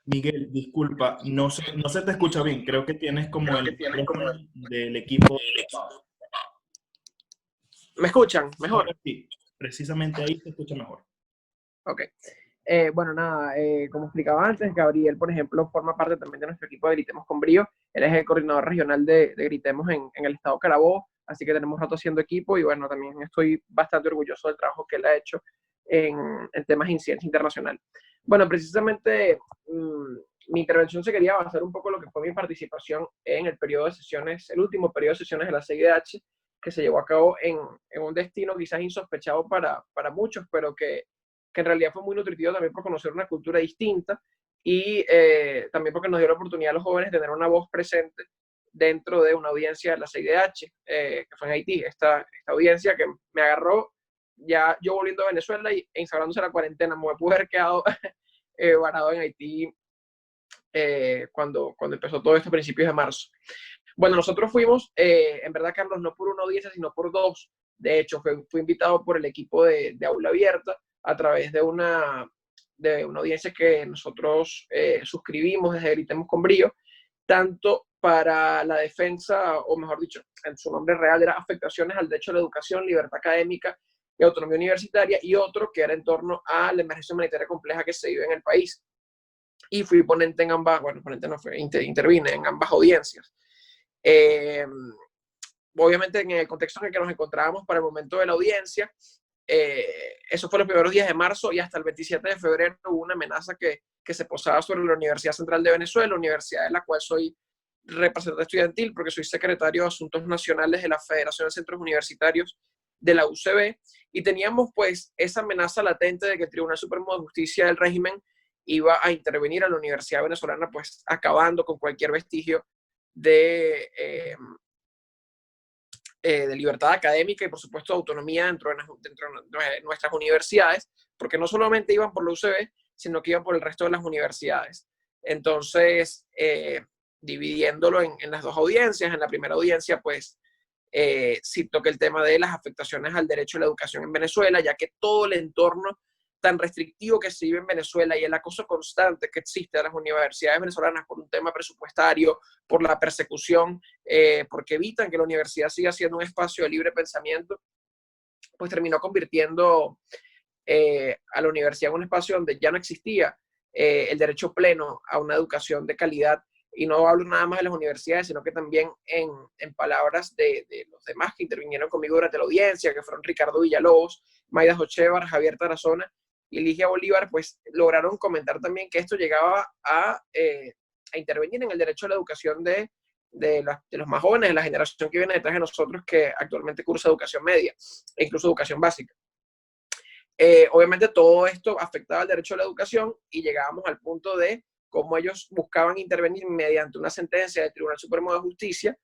Miguel, disculpa, no se te escucha bien. Creo que tienes como el micrófono del equipo. ¿Me escuchan mejor? Sí, precisamente ahí se escucha mejor. Ok. Bueno, nada, como explicaba antes, Gabriel, por ejemplo, forma parte también de nuestro equipo de Gritemos con Brío. Él es el coordinador regional de Gritemos en el estado Carabobo, así que tenemos rato haciendo equipo y bueno, también estoy bastante orgulloso del trabajo que él ha hecho en temas de incidencia internacional. Bueno, precisamente mi intervención se quería basar un poco en lo que fue mi participación en el periodo de sesiones, el último periodo de sesiones de la CIDH, que se llevó a cabo en un destino quizás insospechado para muchos, pero que en realidad fue muy nutritivo también por conocer una cultura distinta y también porque nos dio la oportunidad a los jóvenes de tener una voz presente dentro de una audiencia de la CIDH, que fue en Haití. Esta audiencia que me agarró ya yo volviendo a Venezuela y instaurándose la cuarentena, me pude haber quedado varado en Haití cuando empezó todo esto a principios de marzo. Bueno, nosotros fuimos, en verdad, Carlos, no por una audiencia, sino por dos. De hecho, fui invitado por el equipo de Aula Abierta a través de una audiencia que nosotros suscribimos desde Gritemos con Brío, tanto para la defensa, o mejor dicho, en su nombre real era afectaciones al derecho a la educación, libertad académica y autonomía universitaria, y otro que era en torno a la emergencia humanitaria compleja que se vive en el país. Y fui ponente en ambas, bueno, ponente no fue, intervine en ambas audiencias. Obviamente en el contexto en el que nos encontrábamos para el momento de la audiencia, eso fue los primeros días de marzo y hasta el 27 de febrero hubo una amenaza que se posaba sobre la Universidad Central de Venezuela, universidad en la cual soy representante estudiantil porque soy secretario de Asuntos Nacionales de la Federación de Centros Universitarios de la UCB, y teníamos pues esa amenaza latente de que el Tribunal Supremo de Justicia del régimen iba a intervenir a la Universidad Venezolana, pues acabando con cualquier vestigio de libertad académica y por supuesto de autonomía dentro de nuestras universidades, porque no solamente iban por la UCB, sino que iban por el resto de las universidades. Entonces, dividiéndolo en las dos audiencias, en la primera audiencia, pues, sí toqué el tema de las afectaciones al derecho a la educación en Venezuela, ya que todo el entorno tan restrictivo que se vive en Venezuela y el acoso constante que existe a las universidades venezolanas por un tema presupuestario, por la persecución, porque evitan que la universidad siga siendo un espacio de libre pensamiento, pues terminó convirtiendo a la universidad en un espacio donde ya no existía el derecho pleno a una educación de calidad. Y no hablo nada más de las universidades, sino que también en palabras de los demás que intervinieron conmigo durante la audiencia, que fueron Ricardo Villalobos, Maida Jochevar, Javier Tarazona y Ligia Bolívar, pues lograron comentar también que esto llegaba a intervenir en el derecho a la educación de los más jóvenes, de la generación que viene detrás de nosotros, que actualmente cursa educación media e incluso educación básica. Obviamente todo esto afectaba al derecho a la educación y llegábamos al punto de cómo ellos buscaban intervenir mediante una sentencia del Tribunal Supremo de Justicia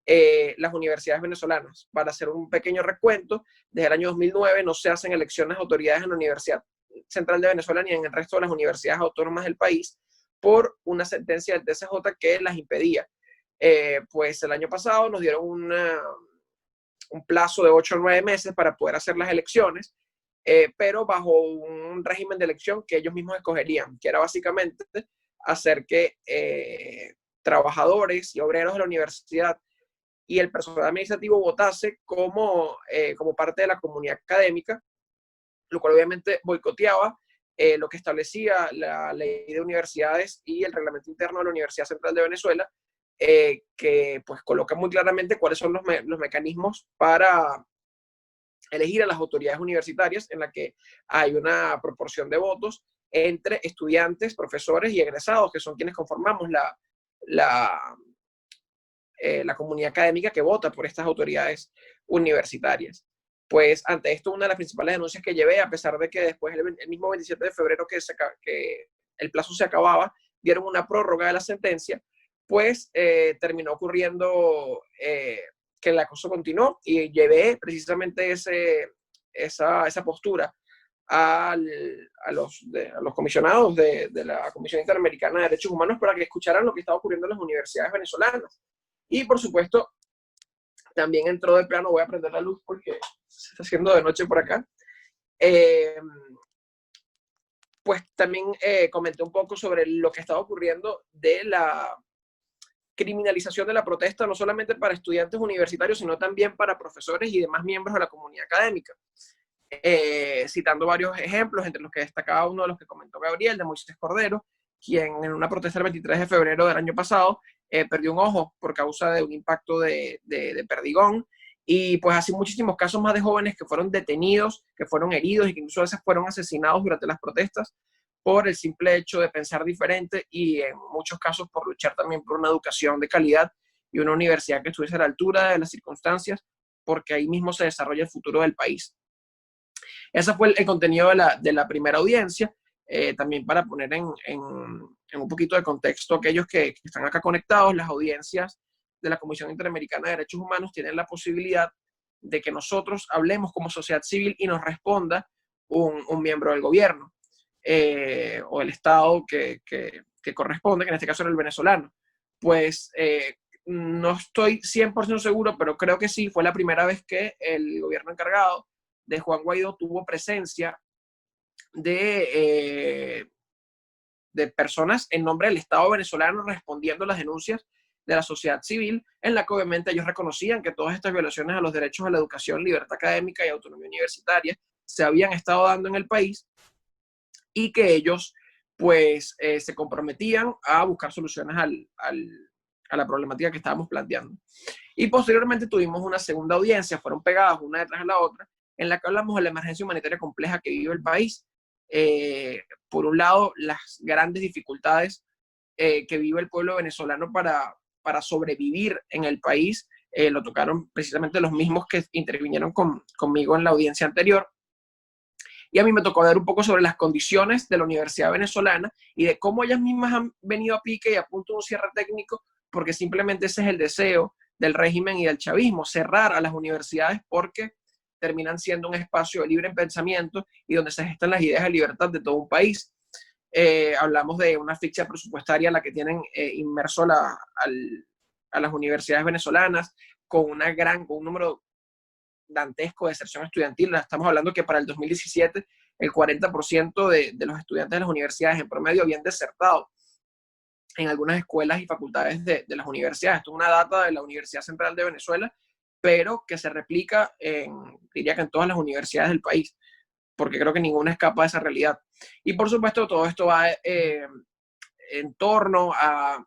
las universidades venezolanas. Para hacer un pequeño recuento, desde el año 2009 no se hacen elecciones de autoridades en la Universidad Central de Venezuela ni en el resto de las universidades autónomas del país por una sentencia del TCJ que las impedía. Pues el año pasado nos dieron un plazo de 8 o 9 meses para poder hacer las elecciones pero bajo un régimen de elección que ellos mismos escogerían, que era básicamente hacer que trabajadores y obreros de la universidad y el personal administrativo votase como parte de la comunidad académica, lo cual obviamente boicoteaba lo que establecía la ley de universidades y el reglamento interno de la Universidad Central de Venezuela, que pues coloca muy claramente cuáles son los mecanismos para elegir a las autoridades universitarias, en la que hay una proporción de votos entre estudiantes, profesores y egresados, que son quienes conformamos la comunidad académica que vota por estas autoridades universitarias. Pues ante esto, una de las principales denuncias que llevé, a pesar de que después el mismo 27 de febrero que el plazo se acababa, dieron una prórroga de la sentencia, pues terminó ocurriendo que el acoso continuó, y llevé precisamente esa postura a los comisionados de la Comisión Interamericana de Derechos Humanos para que escucharan lo que estaba ocurriendo en las universidades venezolanas. Y por supuesto, también entró de plano, voy a prender la luz porque se está haciendo de noche por acá, pues también comenté un poco sobre lo que estaba ocurriendo de la criminalización de la protesta, no solamente para estudiantes universitarios, sino también para profesores y demás miembros de la comunidad académica. Citando varios ejemplos, entre los que destacaba uno de los que comentó Gabriel, de Moisés Cordero, quien en una protesta el 23 de febrero del año pasado perdió un ojo por causa de un impacto de perdigón, y pues así muchísimos casos más de jóvenes que fueron detenidos, que fueron heridos y que incluso a veces fueron asesinados durante las protestas por el simple hecho de pensar diferente, y en muchos casos por luchar también por una educación de calidad y una universidad que estuviese a la altura de las circunstancias, porque ahí mismo se desarrolla el futuro del país. Ese fue el contenido de la primera audiencia. También para poner en un poquito de contexto aquellos que están acá conectados, las audiencias de la Comisión Interamericana de Derechos Humanos tienen la posibilidad de que nosotros hablemos como sociedad civil y nos responda un miembro del gobierno o el Estado que corresponde, que en este caso era el venezolano. Pues no estoy 100% seguro, pero creo que sí, fue la primera vez que el gobierno encargado de Juan Guaidó tuvo presencia de personas en nombre del Estado venezolano respondiendo a las denuncias de la sociedad civil, en la que obviamente ellos reconocían que todas estas violaciones a los derechos a la educación, libertad académica y autonomía universitaria se habían estado dando en el país, y que ellos pues se comprometían a buscar soluciones a la problemática que estábamos planteando. Y posteriormente tuvimos una segunda audiencia, fueron pegadas una detrás de la otra, en la que hablamos de la emergencia humanitaria compleja que vive el país. Por un lado, las grandes dificultades que vive el pueblo venezolano para sobrevivir en el país, lo tocaron precisamente los mismos que intervinieron conmigo en la audiencia anterior. Y a mí me tocó hablar un poco sobre las condiciones de la universidad venezolana y de cómo ellas mismas han venido a pique y a punto de un cierre técnico, porque simplemente ese es el deseo del régimen y del chavismo, cerrar a las universidades porque terminan siendo un espacio de libre pensamiento y donde se gestan las ideas de libertad de todo un país. Hablamos de una asfixia presupuestaria en la que tienen inmerso a las universidades venezolanas, con un número dantesco de deserción estudiantil. Estamos hablando que para el 2017 el 40% de los estudiantes de las universidades en promedio habían desertado en algunas escuelas y facultades de las universidades. Esto es una data de la Universidad Central de Venezuela, pero que se replica diría que en todas las universidades del país, porque creo que ninguna escapa de esa realidad. Y por supuesto todo esto va en torno a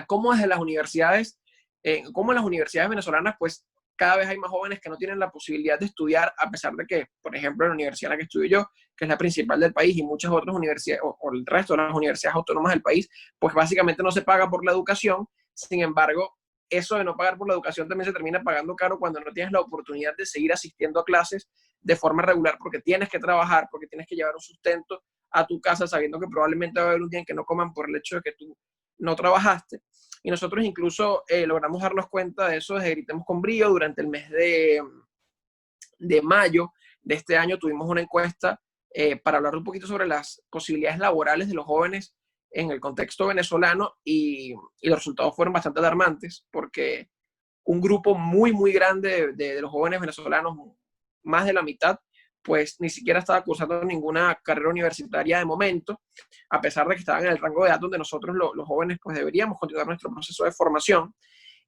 cómo desde las universidades, cómo en las universidades venezolanas, pues cada vez hay más jóvenes que no tienen la posibilidad de estudiar, a pesar de que, por ejemplo, en la universidad en la que estudio yo, que es la principal del país, y muchas otras universidades, o el resto de las universidades autónomas del país, pues básicamente no se paga por la educación. Sin embargo, eso de no pagar por la educación también se termina pagando caro cuando no tienes la oportunidad de seguir asistiendo a clases de forma regular, porque tienes que trabajar, porque tienes que llevar un sustento a tu casa, sabiendo que probablemente va a haber un día en que no coman por el hecho de que tú no trabajaste. Y nosotros incluso logramos darnos cuenta de eso desde Gritemos con Brío. Durante el mes de mayo de este año tuvimos una encuesta para hablar un poquito sobre las posibilidades laborales de los jóvenes en el contexto venezolano, y los resultados fueron bastante alarmantes, porque un grupo muy, muy grande de los jóvenes venezolanos, más de la mitad, pues ni siquiera estaba cursando ninguna carrera universitaria de momento, a pesar de que estaban en el rango de edad donde nosotros los jóvenes pues deberíamos continuar nuestro proceso de formación,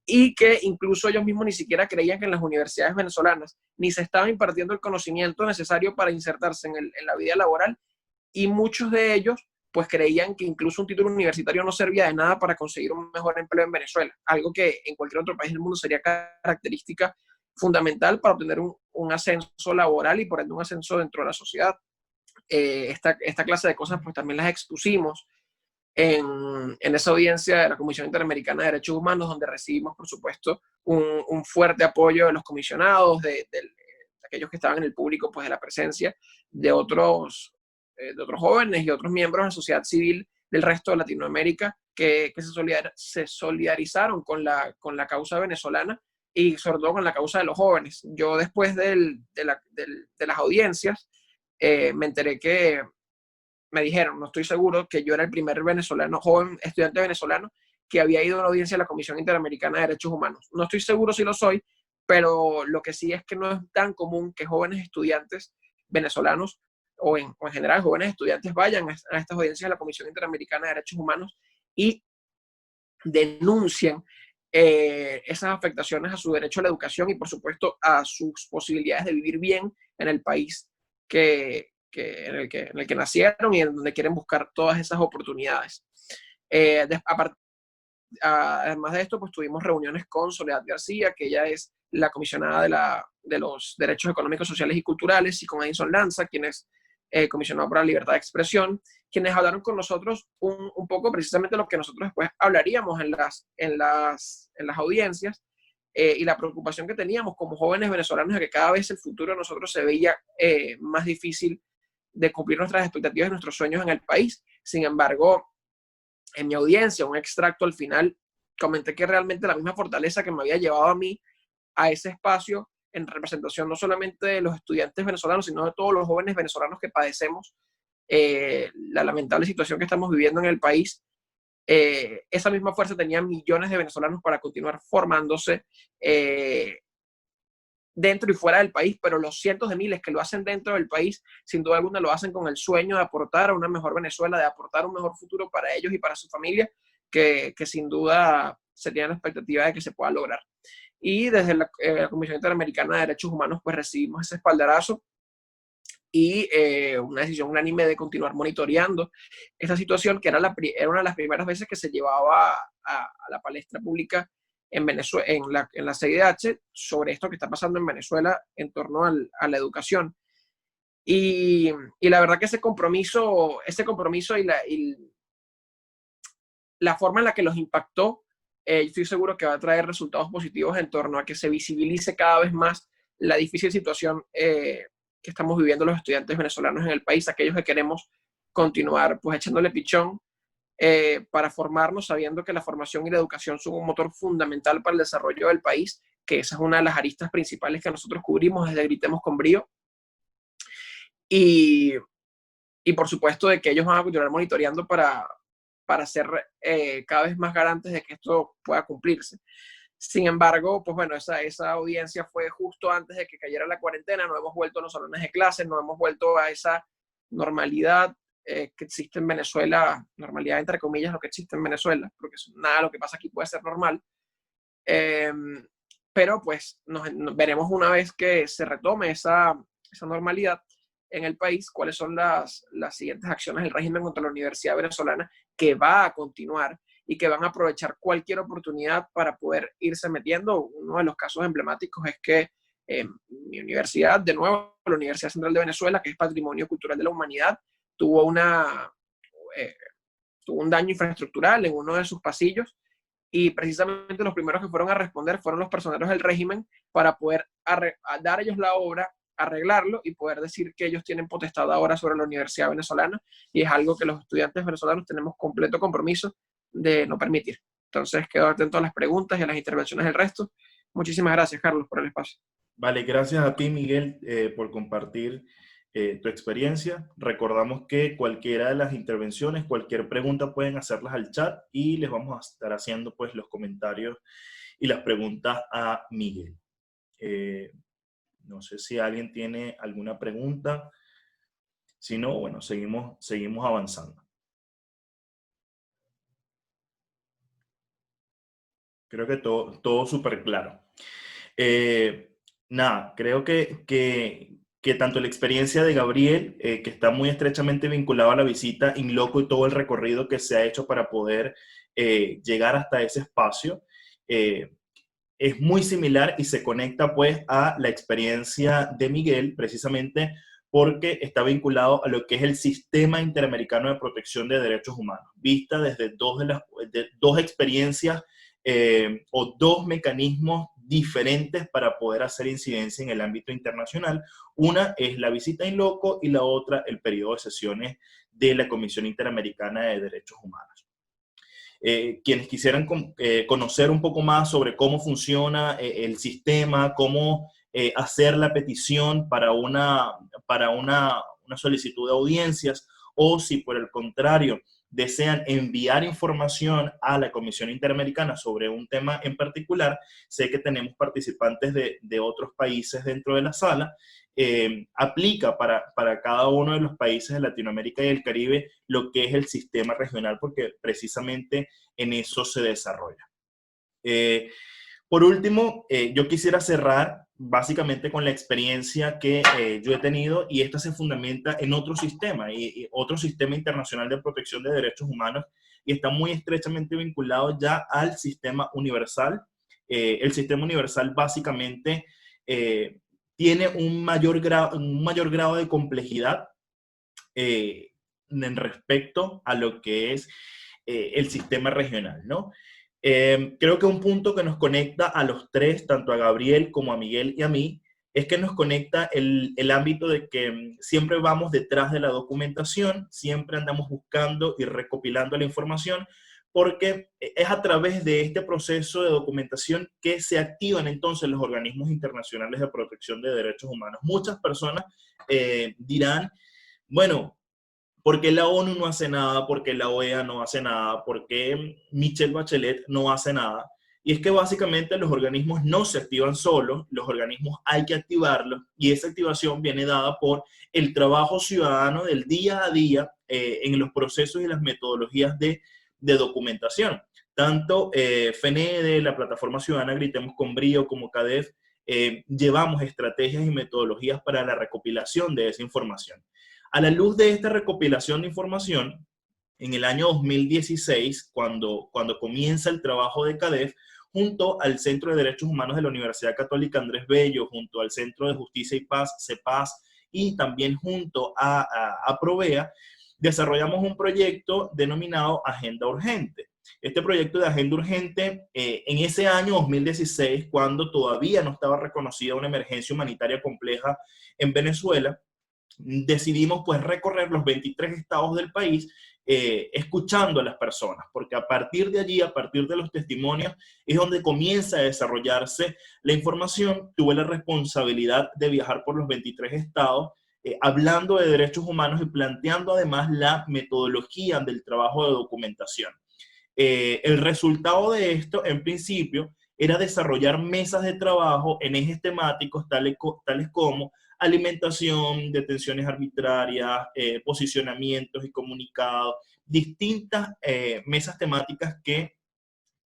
y que incluso ellos mismos ni siquiera creían que en las universidades venezolanas ni se estaba impartiendo el conocimiento necesario para insertarse en la vida laboral, y muchos de ellos pues creían que incluso un título universitario no servía de nada para conseguir un mejor empleo en Venezuela, algo que en cualquier otro país del mundo sería característica fundamental para obtener un ascenso laboral y por ende un ascenso dentro de la sociedad. Esta clase de cosas pues también las expusimos en esa audiencia de la Comisión Interamericana de Derechos Humanos, donde recibimos, por supuesto, un fuerte apoyo de los comisionados, de aquellos que estaban en el público, pues de la presencia de otros jóvenes y otros miembros de la sociedad civil del resto de Latinoamérica que se solidarizaron con la causa venezolana y sobre todo con la causa de los jóvenes. Yo después de las audiencias me enteré que me dijeron, no estoy seguro, que yo era el primer venezolano, joven estudiante venezolano que había ido a una audiencia de la Comisión Interamericana de Derechos Humanos. No estoy seguro si lo soy, pero lo que sí es que no es tan común que jóvenes estudiantes venezolanos o en general jóvenes estudiantes vayan a estas audiencias de la Comisión Interamericana de Derechos Humanos y denuncien esas afectaciones a su derecho a la educación y por supuesto a sus posibilidades de vivir bien en el país en el que nacieron y en donde quieren buscar todas esas oportunidades. Además de esto, pues tuvimos reuniones con Soledad García, que ella es la comisionada de los derechos económicos, sociales y culturales, y con Edison Lanza, quien es comisionado por la libertad de expresión, quienes hablaron con nosotros un poco precisamente lo que nosotros después hablaríamos en las audiencias, y la preocupación que teníamos como jóvenes venezolanos de que cada vez el futuro de nosotros se veía más difícil de cumplir nuestras expectativas y nuestros sueños en el país. Sin embargo, en mi audiencia, un extracto al final, comenté que realmente la misma fortaleza que me había llevado a mí a ese espacio en representación no solamente de los estudiantes venezolanos, sino de todos los jóvenes venezolanos que padecemos la lamentable situación que estamos viviendo en el país, esa misma fuerza tenía millones de venezolanos para continuar formándose dentro y fuera del país, pero los cientos de miles que lo hacen dentro del país, sin duda alguna lo hacen con el sueño de aportar a una mejor Venezuela, de aportar un mejor futuro para ellos y para su familia, que sin duda se tiene la expectativa de que se pueda lograr. Y desde la Comisión Interamericana de Derechos Humanos, pues recibimos ese espaldarazo y una decisión unánime de continuar monitoreando esta situación, que era una de las primeras veces que se llevaba a la palestra pública en Venezuela, en la CIDH, sobre esto que está pasando en Venezuela en torno a la educación. Y la verdad que ese compromiso y la forma en la que los impactó, estoy seguro que va a traer resultados positivos en torno a que se visibilice cada vez más la difícil situación que estamos viviendo los estudiantes venezolanos en el país, aquellos que queremos continuar pues echándole pichón para formarnos, sabiendo que la formación y la educación son un motor fundamental para el desarrollo del país, que esa es una de las aristas principales que nosotros cubrimos desde Gritemos con Brío. Y por supuesto de que ellos van a continuar monitoreando para ser cada vez más garantes de que esto pueda cumplirse. Sin embargo, pues bueno, esa audiencia fue justo antes de que cayera la cuarentena, no hemos vuelto a los salones de clases, no hemos vuelto a esa normalidad que existe en Venezuela, normalidad entre comillas lo que existe en Venezuela, porque nada de lo que pasa aquí puede ser normal. Pero pues nos veremos una vez que se retome esa normalidad en el país, cuáles son las siguientes acciones del régimen contra la Universidad Venezolana, que va a continuar y que van a aprovechar cualquier oportunidad para poder irse metiendo. Uno de los casos emblemáticos es que mi universidad, de nuevo, la Universidad Central de Venezuela, que es Patrimonio Cultural de la Humanidad, tuvo un daño infraestructural en uno de sus pasillos, y precisamente los primeros que fueron a responder fueron los personeros del régimen para poder dar ellos la obra, arreglarlo y poder decir que ellos tienen potestad ahora sobre la Universidad Venezolana, y es algo que los estudiantes venezolanos tenemos completo compromiso de no permitir. Entonces, quedo atento a las preguntas y a las intervenciones del resto. Muchísimas gracias, Carlos, por el espacio. Vale, gracias a ti, Miguel, por compartir tu experiencia. Recordamos que cualquiera de las intervenciones, cualquier pregunta pueden hacerlas al chat y les vamos a estar haciendo pues los comentarios y las preguntas a Miguel. No sé si alguien tiene alguna pregunta. Si no, bueno, seguimos avanzando. Creo que todo súper claro. Nada, creo que tanto la experiencia de Gabriel, que está muy estrechamente vinculado a la visita in loco y todo el recorrido que se ha hecho para poder llegar hasta ese espacio, es muy similar y se conecta pues a la experiencia de Miguel, precisamente porque está vinculado a lo que es el Sistema Interamericano de Protección de Derechos Humanos, vista desde dos experiencias o dos mecanismos diferentes para poder hacer incidencia en el ámbito internacional. Una es la visita in loco y la otra el periodo de sesiones de la Comisión Interamericana de Derechos Humanos. Quienes quisieran conocer un poco más sobre cómo funciona el sistema, cómo hacer la petición para una solicitud de audiencias, o si por el contrario desean enviar información a la Comisión Interamericana sobre un tema en particular, sé que tenemos participantes de otros países dentro de la sala. Aplica para cada uno de los países de Latinoamérica y el Caribe lo que es el sistema regional, porque precisamente en eso se desarrolla. Por último, yo quisiera cerrar básicamente con la experiencia que yo he tenido, y esta se fundamenta en otro sistema, y otro sistema internacional de protección de derechos humanos, y está muy estrechamente vinculado ya al sistema universal. El sistema universal básicamente tiene un mayor grado de complejidad en respecto a lo que es el sistema regional, ¿no? Creo que un punto que nos conecta a los tres, tanto a Gabriel como a Miguel y a mí, es que nos conecta el ámbito de que siempre vamos detrás de la documentación, siempre andamos buscando y recopilando la información, porque es a través de este proceso de documentación que se activan entonces los organismos internacionales de protección de derechos humanos. Muchas personas dirán, bueno, ¿por qué la ONU no hace nada? ¿Por qué la OEA no hace nada? ¿Por qué Michelle Bachelet no hace nada? Y es que básicamente los organismos no se activan solos, los organismos hay que activarlos, y esa activación viene dada por el trabajo ciudadano del día a día en los procesos y las metodologías de documentación. Tanto FENEDE, la Plataforma Ciudadana Gritemos con Brío, como CADEF, llevamos estrategias y metodologías para la recopilación de esa información. A la luz de esta recopilación de información, en el año 2016, cuando comienza el trabajo de CADEF, junto al Centro de Derechos Humanos de la Universidad Católica Andrés Bello, junto al Centro de Justicia y Paz, CEPAS, y también junto a Provea, desarrollamos un proyecto denominado Agenda Urgente. Este proyecto de Agenda Urgente, en ese año 2016, cuando todavía no estaba reconocida una emergencia humanitaria compleja en Venezuela, decidimos pues recorrer los 23 estados del país, escuchando a las personas, porque a partir de allí, a partir de los testimonios, es donde comienza a desarrollarse la información. Tuve la responsabilidad de viajar por los 23 estados, hablando de derechos humanos y planteando además la metodología del trabajo de documentación. El resultado de esto, en principio, era desarrollar mesas de trabajo en ejes temáticos tales como alimentación, detenciones arbitrarias, posicionamientos y comunicados, distintas mesas temáticas que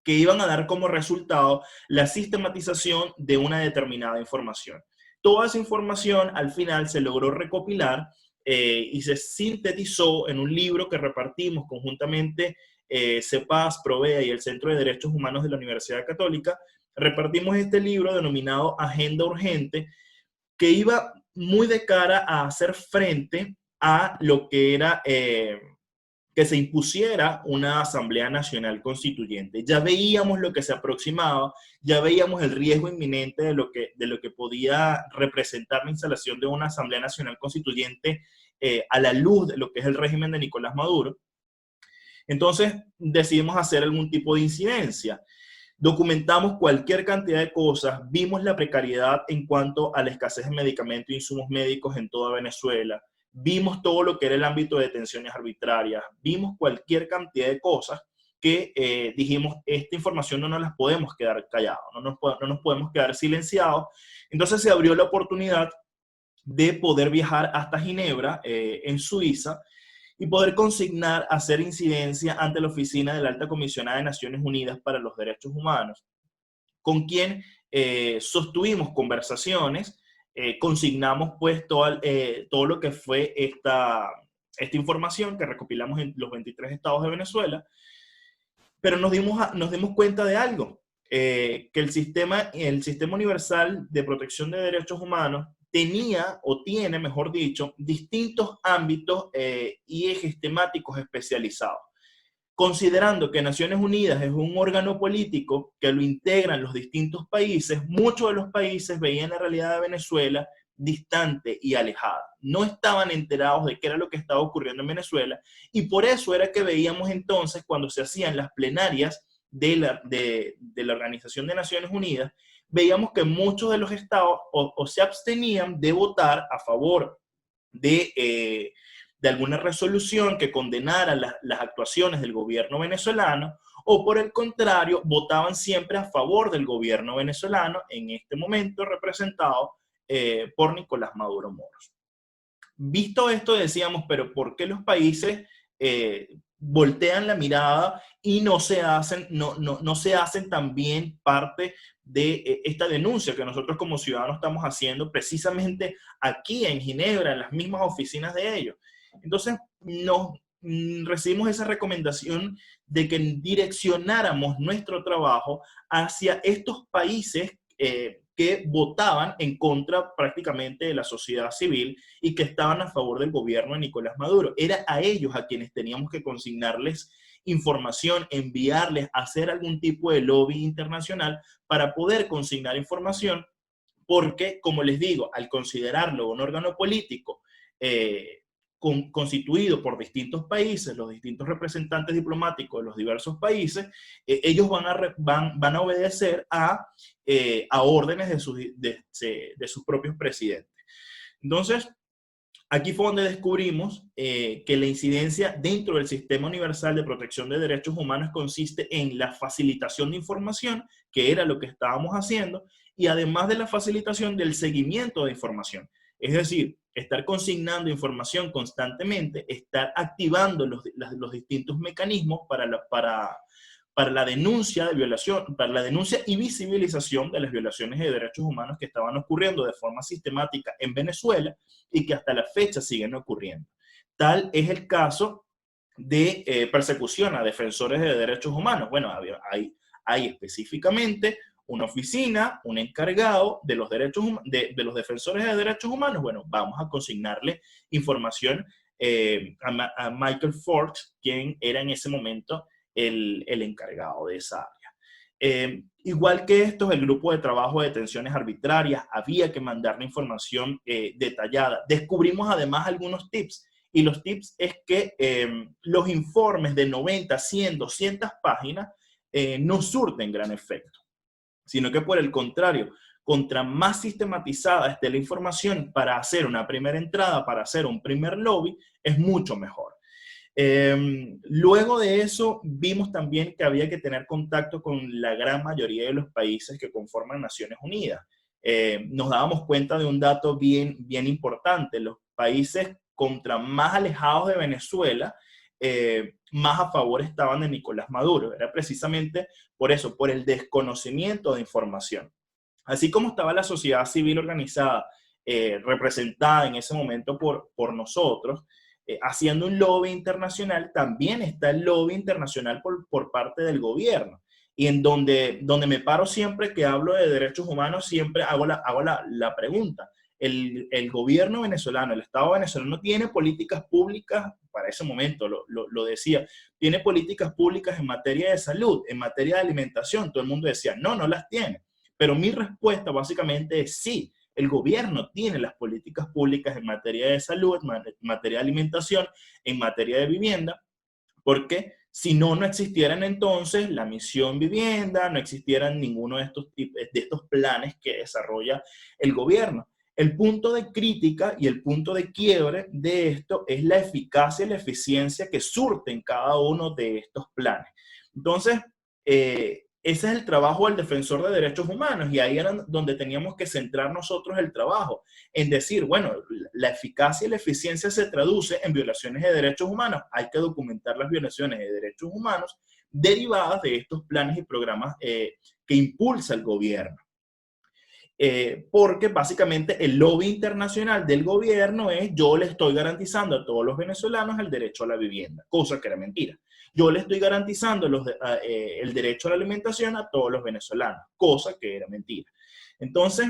iban a dar como resultado la sistematización de una determinada información. Toda esa información al final se logró recopilar y se sintetizó en un libro que repartimos conjuntamente CEPAS, Provea y el Centro de Derechos Humanos de la Universidad Católica. Repartimos este libro denominado Agenda Urgente, que iba muy de cara a hacer frente a lo que era que se impusiera una Asamblea Nacional Constituyente. Ya veíamos lo que se aproximaba, ya veíamos el riesgo inminente de lo que podía representar la instalación de una Asamblea Nacional Constituyente a la luz de lo que es el régimen de Nicolás Maduro. Entonces decidimos hacer algún tipo de incidencia. Documentamos cualquier cantidad de cosas, vimos la precariedad en cuanto a la escasez de medicamentos e insumos médicos en toda Venezuela, vimos todo lo que era el ámbito de detenciones arbitrarias, vimos cualquier cantidad de cosas que dijimos, esta información no nos la podemos quedar callados, no nos podemos quedar silenciados. Entonces se abrió la oportunidad de poder viajar hasta Ginebra, en Suiza, y poder consignar hacer incidencia ante la oficina de la Alta Comisionada de Naciones Unidas para los Derechos Humanos, con quien sostuvimos conversaciones, consignamos pues todo lo que fue esta información que recopilamos en los 23 estados de Venezuela, pero nos dimos cuenta de algo, que el sistema universal de protección de derechos humanos tenía, o tiene, mejor dicho, distintos ámbitos y ejes temáticos especializados. Considerando que Naciones Unidas es un órgano político que lo integran los distintos países, muchos de los países veían la realidad de Venezuela distante y alejada. No estaban enterados de qué era lo que estaba ocurriendo en Venezuela, y por eso era que veíamos entonces, cuando se hacían las plenarias de la Organización de Naciones Unidas, veíamos que muchos de los estados o se abstenían de votar a favor de alguna resolución que condenara las actuaciones del gobierno venezolano, o por el contrario, votaban siempre a favor del gobierno venezolano, en este momento representado por Nicolás Maduro Moros. Visto esto, decíamos, pero ¿por qué los países voltean la mirada y no se hacen también parte de esta denuncia que nosotros como ciudadanos estamos haciendo precisamente aquí en Ginebra, en las mismas oficinas de ellos? Entonces recibimos esa recomendación de que direccionáramos nuestro trabajo hacia estos países que votaban en contra prácticamente de la sociedad civil y que estaban a favor del gobierno de Nicolás Maduro. Era a ellos a quienes teníamos que consignarles información, enviarles, hacer algún tipo de lobby internacional para poder consignar información, porque, como les digo, al considerarlo un órgano político constituido por distintos países, los distintos representantes diplomáticos de los diversos países, ellos van a obedecer a órdenes de sus propios presidentes. Entonces, aquí fue donde descubrimos que la incidencia dentro del Sistema Universal de Protección de Derechos Humanos consiste en la facilitación de información, que era lo que estábamos haciendo, y además de la facilitación del seguimiento de información. Es decir, estar consignando información constantemente, estar activando los distintos mecanismos para la denuncia de violación, para la denuncia y visibilización de las violaciones de derechos humanos que estaban ocurriendo de forma sistemática en Venezuela y que hasta la fecha siguen ocurriendo. Tal es el caso de persecución a defensores de derechos humanos. Bueno, hay específicamente una oficina, un encargado de los derechos de los defensores de derechos humanos. Bueno, vamos a consignarle información a Michael Forbes, quien era en ese momento el encargado de esa área. Igual que esto, el grupo de trabajo de detenciones arbitrarias, había que mandarle información detallada. Descubrimos además algunos tips, y los tips es que los informes de 90, 100, 200 páginas no surten gran efecto, sino que por el contrario, contra más sistematizada esté la información para hacer una primera entrada, para hacer un primer lobby, es mucho mejor. Luego de eso, vimos también que había que tener contacto con la gran mayoría de los países que conforman Naciones Unidas. Nos dábamos cuenta de un dato bien importante. Los países contra más alejados de Venezuela, más a favor estaban de Nicolás Maduro. Era precisamente por eso, por el desconocimiento de información. Así como estaba la sociedad civil organizada, representada en ese momento por nosotros, haciendo un lobby internacional, también está el lobby internacional por parte del gobierno. Y en donde me paro siempre que hablo de derechos humanos, siempre hago la pregunta. El gobierno venezolano, el Estado venezolano tiene políticas públicas, para ese momento lo decía, tiene políticas públicas en materia de salud, en materia de alimentación. Todo el mundo decía, no las tiene. Pero mi respuesta básicamente es sí. El gobierno tiene las políticas públicas en materia de salud, en materia de alimentación, en materia de vivienda, porque si no existieran entonces la misión vivienda, no existieran ninguno de estos planes que desarrolla el gobierno. El punto de crítica y el punto de quiebre de esto es la eficacia y la eficiencia que surten cada uno de estos planes. Entonces, ese es el trabajo del defensor de derechos humanos, y ahí era donde teníamos que centrar nosotros el trabajo, en decir, bueno, la eficacia y la eficiencia se traduce en violaciones de derechos humanos. Hay que documentar las violaciones de derechos humanos derivadas de estos planes y programas que impulsa el gobierno. Porque básicamente el lobby internacional del gobierno es: yo le estoy garantizando a todos los venezolanos el derecho a la vivienda, cosa que era mentira. Yo le estoy garantizando el derecho a la alimentación a todos los venezolanos, cosa que era mentira. Entonces,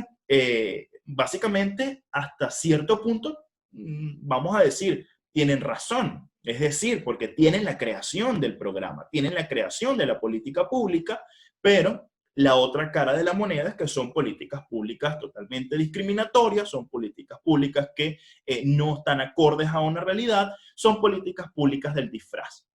básicamente, hasta cierto punto, vamos a decir, tienen razón. Es decir, porque tienen la creación del programa, tienen la creación de la política pública, pero la otra cara de la moneda es que son políticas públicas totalmente discriminatorias, son políticas públicas que no están acordes a una realidad, son políticas públicas del disfraz.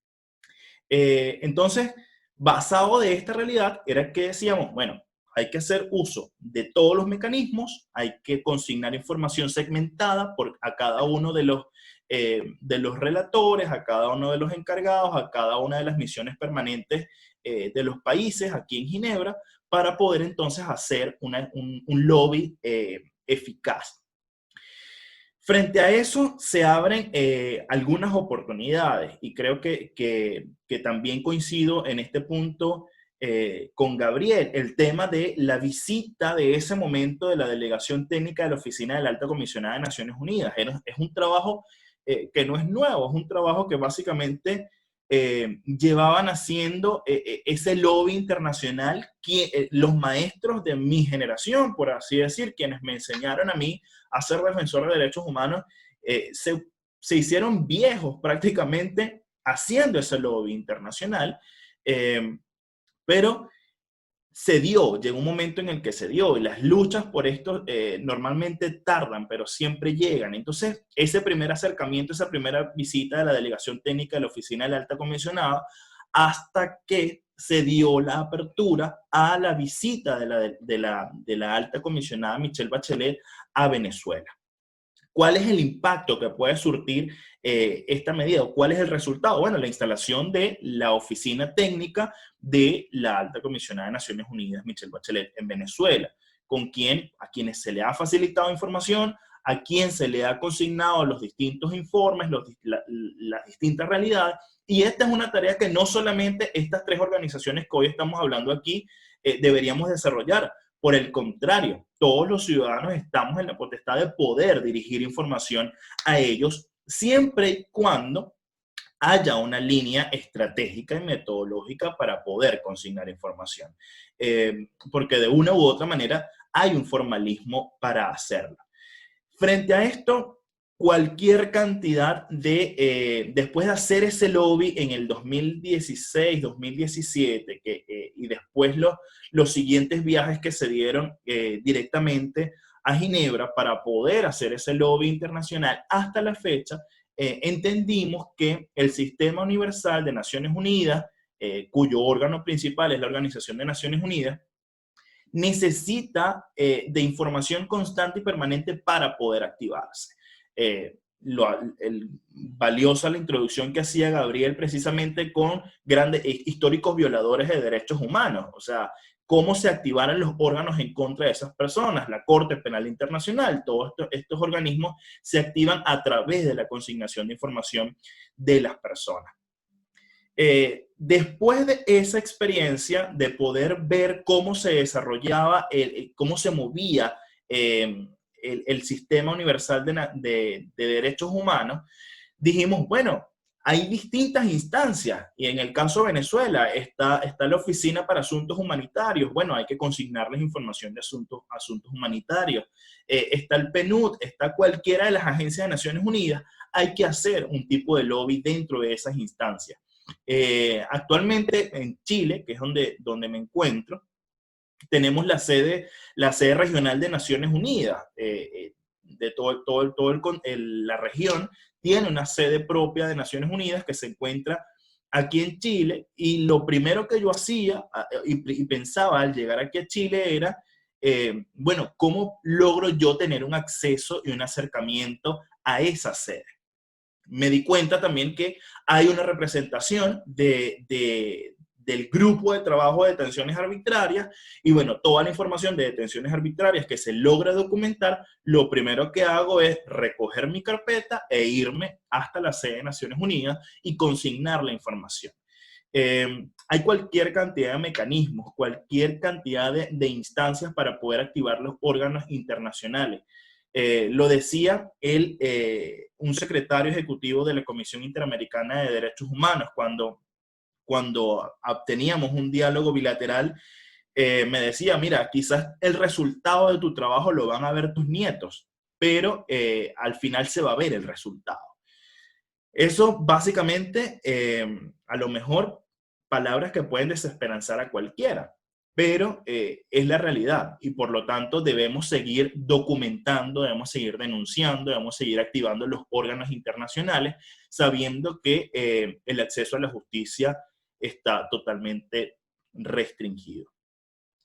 Entonces, basado de esta realidad, era que decíamos, bueno, hay que hacer uso de todos los mecanismos, hay que consignar información segmentada a cada uno de los relatores, a cada uno de los encargados, a cada una de las misiones permanentes de los países aquí en Ginebra, para poder entonces hacer un lobby eficaz. Frente a eso se abren algunas oportunidades, y creo que también coincido en este punto con Gabriel, el tema de la visita de ese momento de la delegación técnica de la Oficina de la Alta Comisionada de Naciones Unidas. Es un trabajo que no es nuevo, es un trabajo que básicamente llevaban haciendo ese lobby internacional los maestros de mi generación, por así decir, quienes me enseñaron a mí a ser defensor de derechos humanos, se hicieron viejos prácticamente haciendo ese lobby internacional, pero llegó un momento en el que se dio, y las luchas por esto normalmente tardan, pero siempre llegan. Entonces, ese primer acercamiento, esa primera visita de la delegación técnica de la Oficina de la Alta Comisionada, hasta que se dio la apertura a la visita de la Alta Comisionada Michelle Bachelet a Venezuela. ¿Cuál es el impacto que puede surtir esta medida? ¿Cuál es el resultado? Bueno, la instalación de la oficina técnica de la Alta Comisionada de Naciones Unidas, Michelle Bachelet, en Venezuela, a quienes se le ha facilitado información, a quien se le ha consignado los distintos informes, las distintas realidades. Y esta es una tarea que no solamente estas tres organizaciones que hoy estamos hablando aquí deberíamos desarrollar. Por el contrario, todos los ciudadanos estamos en la potestad de poder dirigir información a ellos, siempre y cuando haya una línea estratégica y metodológica para poder consignar información. Porque de una u otra manera hay un formalismo para hacerlo. Frente a esto, cualquier cantidad después de hacer ese lobby en el 2016, 2017, y después los siguientes viajes que se dieron directamente a Ginebra para poder hacer ese lobby internacional, hasta la fecha, entendimos que el Sistema Universal de Naciones Unidas, cuyo órgano principal es la Organización de Naciones Unidas, necesita de información constante y permanente para poder activarse. Valiosa la introducción que hacía Gabriel precisamente con grandes históricos violadores de derechos humanos, o sea, cómo se activaran los órganos en contra de esas personas. La Corte Penal Internacional, todos estos organismos se activan a través de la consignación de información de las personas. Después de esa experiencia de poder ver cómo se desarrollaba, cómo se movía el Sistema Universal de Derechos Humanos, dijimos, bueno, hay distintas instancias, y en el caso de Venezuela está la Oficina para Asuntos Humanitarios. Bueno, hay que consignarles información de asuntos humanitarios. Está el PNUD, está cualquiera de las agencias de Naciones Unidas. Hay que hacer un tipo de lobby dentro de esas instancias. Actualmente en Chile, que es donde me encuentro, tenemos la sede regional de Naciones Unidas. De la región tiene una sede propia de Naciones Unidas que se encuentra aquí en Chile, y lo primero que yo hacía y pensaba al llegar aquí a Chile era, bueno, ¿cómo logro yo tener un acceso y un acercamiento a esa sede? Me di cuenta también que hay una representación de del grupo de trabajo de detenciones arbitrarias, y bueno, toda la información de detenciones arbitrarias que se logra documentar, lo primero que hago es recoger mi carpeta e irme hasta la sede de Naciones Unidas y consignar la información. Hay cualquier cantidad de mecanismos, cualquier cantidad de instancias para poder activar los órganos internacionales. Lo decía un secretario ejecutivo de la Comisión Interamericana de Derechos Humanos cuando teníamos un diálogo bilateral. Me decía, mira, quizás el resultado de tu trabajo lo van a ver tus nietos, pero al final se va a ver el resultado. Eso básicamente, a lo mejor, palabras que pueden desesperanzar a cualquiera, pero es la realidad, y por lo tanto debemos seguir documentando, debemos seguir denunciando, debemos seguir activando los órganos internacionales, sabiendo que el acceso a la justicia está totalmente restringido.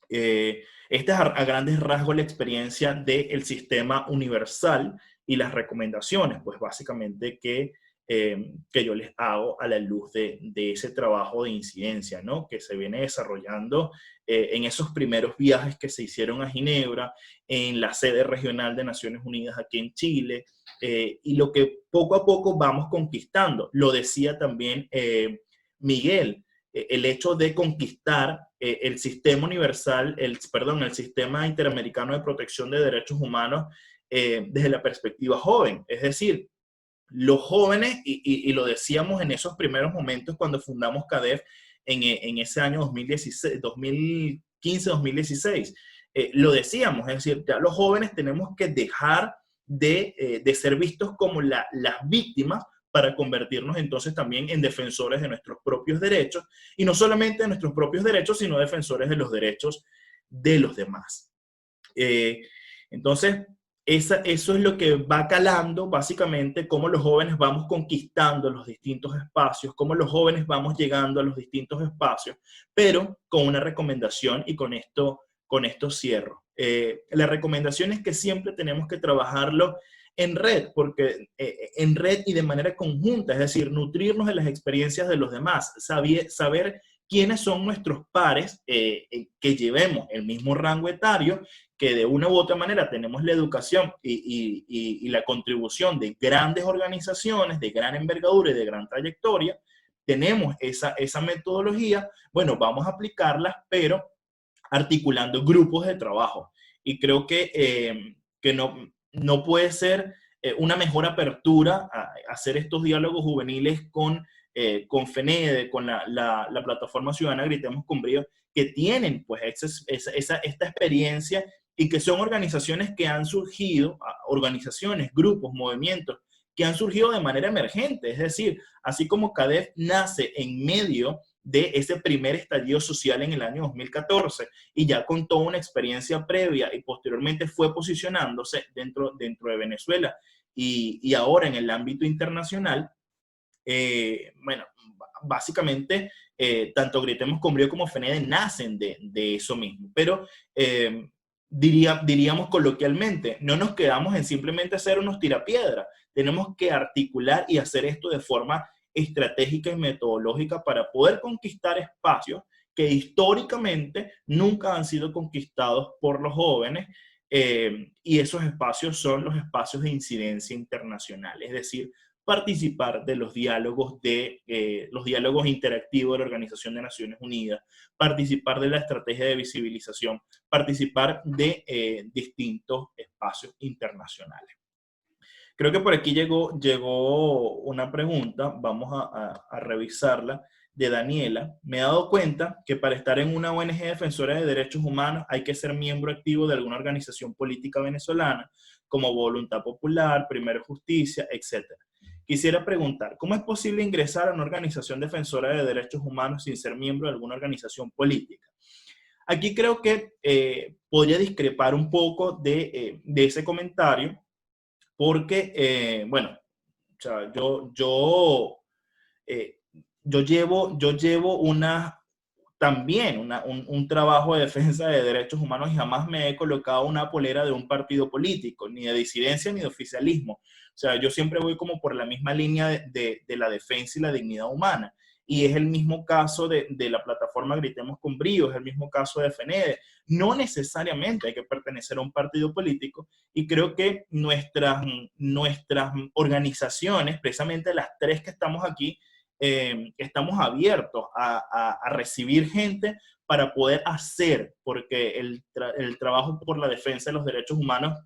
Esta es a grandes rasgos la experiencia del sistema universal y las recomendaciones, pues básicamente que yo les hago a la luz de ese trabajo de incidencia, ¿no? Que se viene desarrollando en esos primeros viajes que se hicieron a Ginebra, en la sede regional de Naciones Unidas aquí en Chile, y lo que poco a poco vamos conquistando. Lo decía también Miguel, el hecho de conquistar el sistema universal, el sistema interamericano de protección de derechos humanos desde la perspectiva joven. Es decir, los jóvenes, y lo decíamos en esos primeros momentos cuando fundamos CADEF en ese año 2015-2016, lo decíamos, es decir, ya los jóvenes tenemos que dejar de ser vistos como las víctimas para convertirnos entonces también en defensores de nuestros propios derechos, y no solamente de nuestros propios derechos, sino defensores de los derechos de los demás. Entonces, eso es lo que va calando básicamente cómo los jóvenes vamos conquistando los distintos espacios, cómo los jóvenes vamos llegando a los distintos espacios, pero con una recomendación, y con esto cierro. La recomendación es que siempre tenemos que trabajarlo en red, porque en red y de manera conjunta, es decir, nutrirnos de las experiencias de los demás, saber quiénes son nuestros pares, que llevemos el mismo rango etario, que de una u otra manera tenemos la educación y la contribución de grandes organizaciones, de gran envergadura y de gran trayectoria, tenemos esa metodología, bueno, vamos a aplicarla, pero articulando grupos de trabajo. Y creo que no puede ser una mejor apertura a hacer estos diálogos juveniles con FENEDE, con la plataforma ciudadana Gritemos con Brío, que tienen pues esta experiencia, y que son organizaciones que han surgido, organizaciones, grupos, movimientos, que han surgido de manera emergente. Es decir, así como CADEF nace en medio de ese primer estallido social en el año 2014, y ya con toda una experiencia previa, y posteriormente fue posicionándose dentro de Venezuela, y ahora en el ámbito internacional, bueno, básicamente tanto Gritemos con Brío como FENEDE nacen de eso mismo, pero diríamos coloquialmente, no nos quedamos en simplemente hacer unos tirapiedras, tenemos que articular y hacer esto de forma estratégica y metodológica para poder conquistar espacios que históricamente nunca han sido conquistados por los jóvenes, y esos espacios son los espacios de incidencia internacional, es decir, participar de los diálogos interactivos de la Organización de Naciones Unidas, participar de la estrategia de visibilización, participar de distintos espacios internacionales. Creo que por aquí llegó una pregunta, vamos a revisarla, de Daniela. Me he dado cuenta que para estar en una ONG defensora de derechos humanos hay que ser miembro activo de alguna organización política venezolana, como Voluntad Popular, Primero Justicia, etc. Quisiera preguntar, ¿cómo es posible ingresar a una organización defensora de derechos humanos sin ser miembro de alguna organización política? Aquí creo que podría discrepar un poco de ese comentario, porque, bueno, o sea, yo llevo también un trabajo de defensa de derechos humanos, y jamás me he colocado una polera de un partido político, ni de disidencia ni de oficialismo. O sea, yo siempre voy como por la misma línea de la defensa y la dignidad humana. y es el mismo caso de la plataforma Gritemos con Brío, es el mismo caso de FENEDE. No necesariamente hay que pertenecer a un partido político, y creo que nuestras organizaciones, precisamente las tres que estamos aquí, estamos abiertos a recibir gente para poder hacer, porque el trabajo por la defensa de los derechos humanos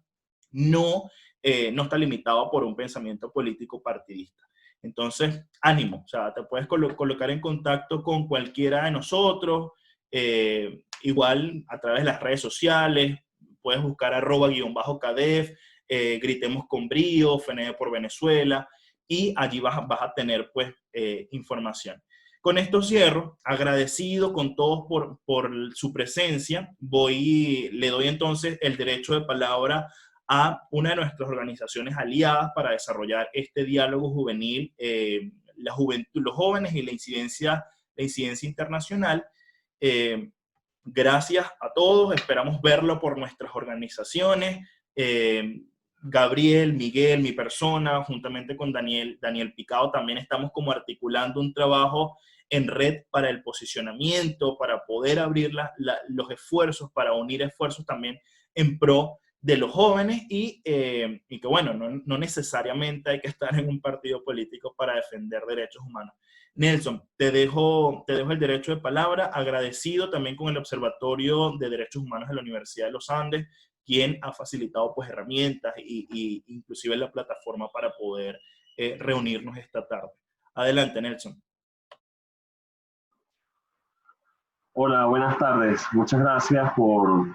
no está limitado por un pensamiento político partidista. Entonces, ánimo, o sea, te puedes colocar en contacto con cualquiera de nosotros, igual a través de las redes sociales, puedes buscar @_cadef, Gritemos con Brío, FENEDE por Venezuela, y allí vas a tener pues información. Con esto cierro, agradecido con todos por su presencia. Le doy entonces el derecho de palabra a una de nuestras organizaciones aliadas para desarrollar este diálogo juvenil, la juventud, los jóvenes y la incidencia internacional. Gracias a todos, esperamos verlo por nuestras organizaciones. Gabriel, Miguel, mi persona, juntamente con Daniel Picado, también estamos como articulando un trabajo en red para el posicionamiento, para poder abrir los esfuerzos, para unir esfuerzos también en pro de los jóvenes, y que bueno, no necesariamente hay que estar en un partido político para defender derechos humanos. Nelson, te dejo el derecho de palabra, agradecido también con el Observatorio de Derechos Humanos de la Universidad de los Andes, quien ha facilitado pues herramientas y inclusive la plataforma para poder reunirnos esta tarde. Adelante, Nelson. Hola, buenas tardes. Muchas gracias por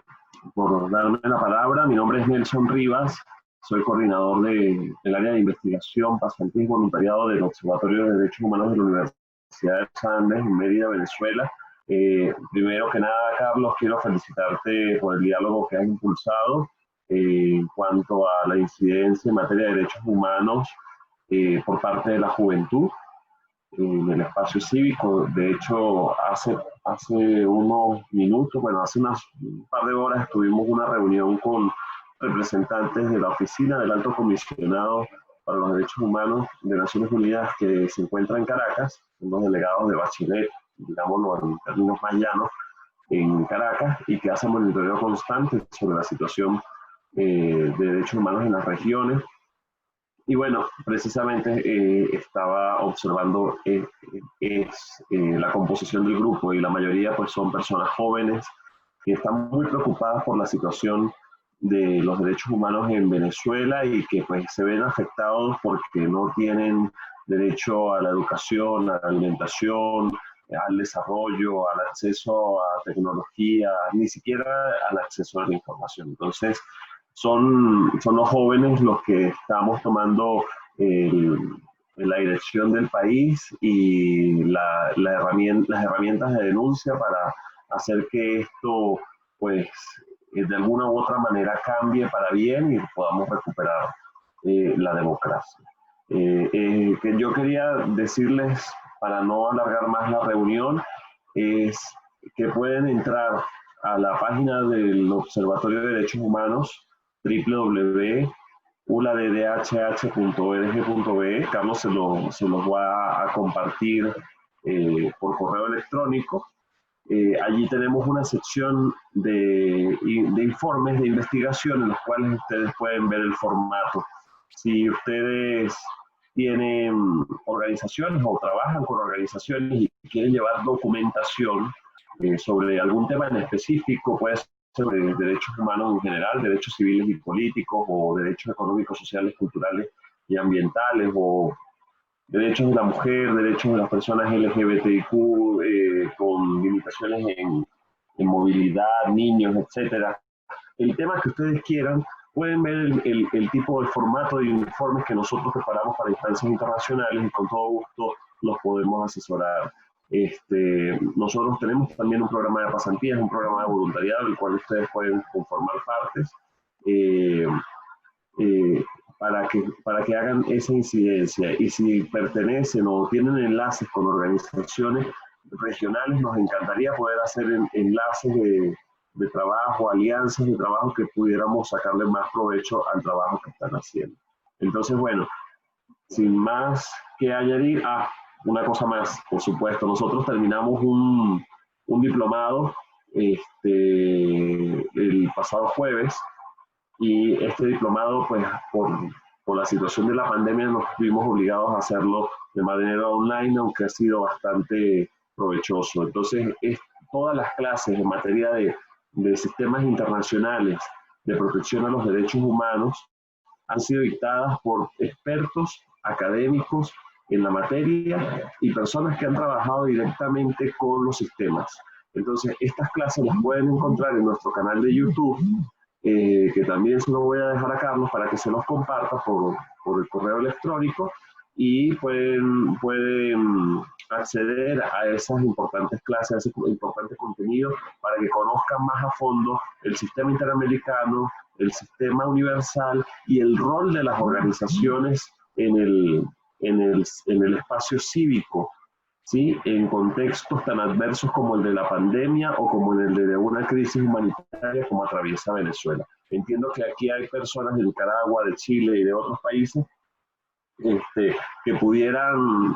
darme la palabra. Mi nombre es Nelson Rivas, soy coordinador del área de investigación, pasantías y voluntariado del Observatorio de Derechos Humanos de la Universidad de los Andes en Mérida, Venezuela. Primero que nada, Carlos, quiero felicitarte por el diálogo que has impulsado en cuanto a la incidencia en materia de derechos humanos por parte de la juventud en el espacio cívico. De hecho, hace unos minutos, bueno, hace un par de horas tuvimos una reunión con representantes de la Oficina del Alto Comisionado para los Derechos Humanos de Naciones Unidas, que se encuentra en Caracas, son los delegados de Bachelet, digámoslo en términos más llanos, en Caracas, y que hace monitoreo constante sobre la situación de derechos humanos en las regiones. Y bueno, precisamente estaba observando la composición del grupo, y la mayoría pues son personas jóvenes que están muy preocupadas por la situación de los derechos humanos en Venezuela, y que pues se ven afectados porque no tienen derecho a la educación, a la alimentación, al desarrollo, al acceso a tecnología, ni siquiera al acceso a la información. Entonces, son los jóvenes los que estamos tomando la dirección del país y las herramientas de denuncia para hacer que esto, pues, de alguna u otra manera cambie para bien y podamos recuperar la democracia. Que yo quería decirles, para no alargar más la reunión, es que pueden entrar a la página del Observatorio de Derechos Humanos, www.uladdhh.org.be. Carlos se los va a compartir por correo electrónico. Allí tenemos una sección de informes de investigación en los cuales ustedes pueden ver el formato. Si ustedes tienen organizaciones o trabajan con organizaciones y quieren llevar documentación sobre algún tema en específico, puede ser sobre derechos humanos en general, derechos civiles y políticos, o derechos económicos, sociales, culturales y ambientales, o derechos de la mujer, derechos de las personas LGBTIQ con limitaciones en movilidad, niños, etcétera. El tema que ustedes quieran, pueden ver el tipo de formato de informes que nosotros preparamos para instancias internacionales, y con todo gusto los podemos asesorar. Nosotros tenemos también un programa de pasantías, un programa de voluntariado, del cual ustedes pueden conformar partes para que hagan esa incidencia. Y si pertenecen o tienen enlaces con organizaciones regionales, nos encantaría poder hacer enlaces de trabajo, alianzas de trabajo, que pudiéramos sacarle más provecho al trabajo que están haciendo. Entonces, bueno, sin más que añadir, una cosa más, por supuesto. Nosotros terminamos un diplomado el pasado jueves, y este diplomado, pues por la situación de la pandemia, nos vimos obligados a hacerlo de manera online, aunque ha sido bastante provechoso. Entonces, todas las clases en materia de sistemas internacionales de protección a los derechos humanos han sido dictadas por expertos académicos en la materia y personas que han trabajado directamente con los sistemas. Entonces, estas clases las pueden encontrar en nuestro canal de YouTube, que también se lo voy a dejar a Carlos para que se los comparta por el correo electrónico, y pueden acceder a esas importantes clases, a ese importante contenido, para que conozcan más a fondo el sistema interamericano, el sistema universal y el rol de las organizaciones en el espacio cívico, ¿sí? En contextos tan adversos como el de la pandemia o como en el de una crisis humanitaria como atraviesa Venezuela. Entiendo que aquí hay personas de Nicaragua, de Chile y de otros países que pudieran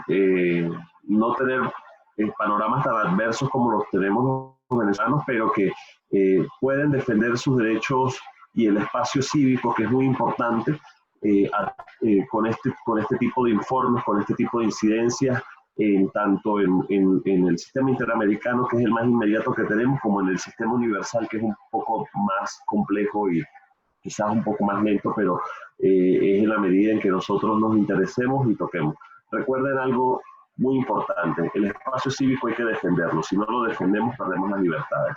no tener panoramas tan adversos como los tenemos los venezolanos, pero que pueden defender sus derechos y el espacio cívico, que es muy importante, con este tipo de informes, con este tipo de incidencias, tanto en el sistema interamericano, que es el más inmediato que tenemos, como en el sistema universal, que es un poco más complejo y quizás un poco más lento, pero es en la medida en que nosotros nos interesemos y toquemos. Recuerden algo muy importante: el espacio cívico hay que defenderlo. Si no lo defendemos, perdemos las libertades.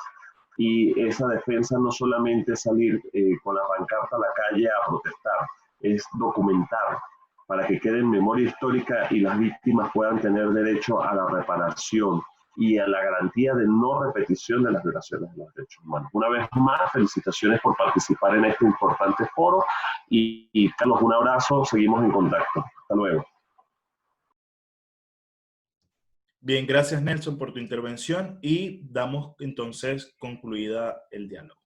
Y esa defensa no solamente es salir con la pancarta a la calle a protestar, es documentar para que quede en memoria histórica y las víctimas puedan tener derecho a la reparación y a la garantía de no repetición de las violaciones de los derechos humanos. Una vez más, felicitaciones por participar en este importante foro, y Carlos, un abrazo, seguimos en contacto. Hasta luego. Bien, gracias Nelson por tu intervención, y damos entonces concluida el diálogo.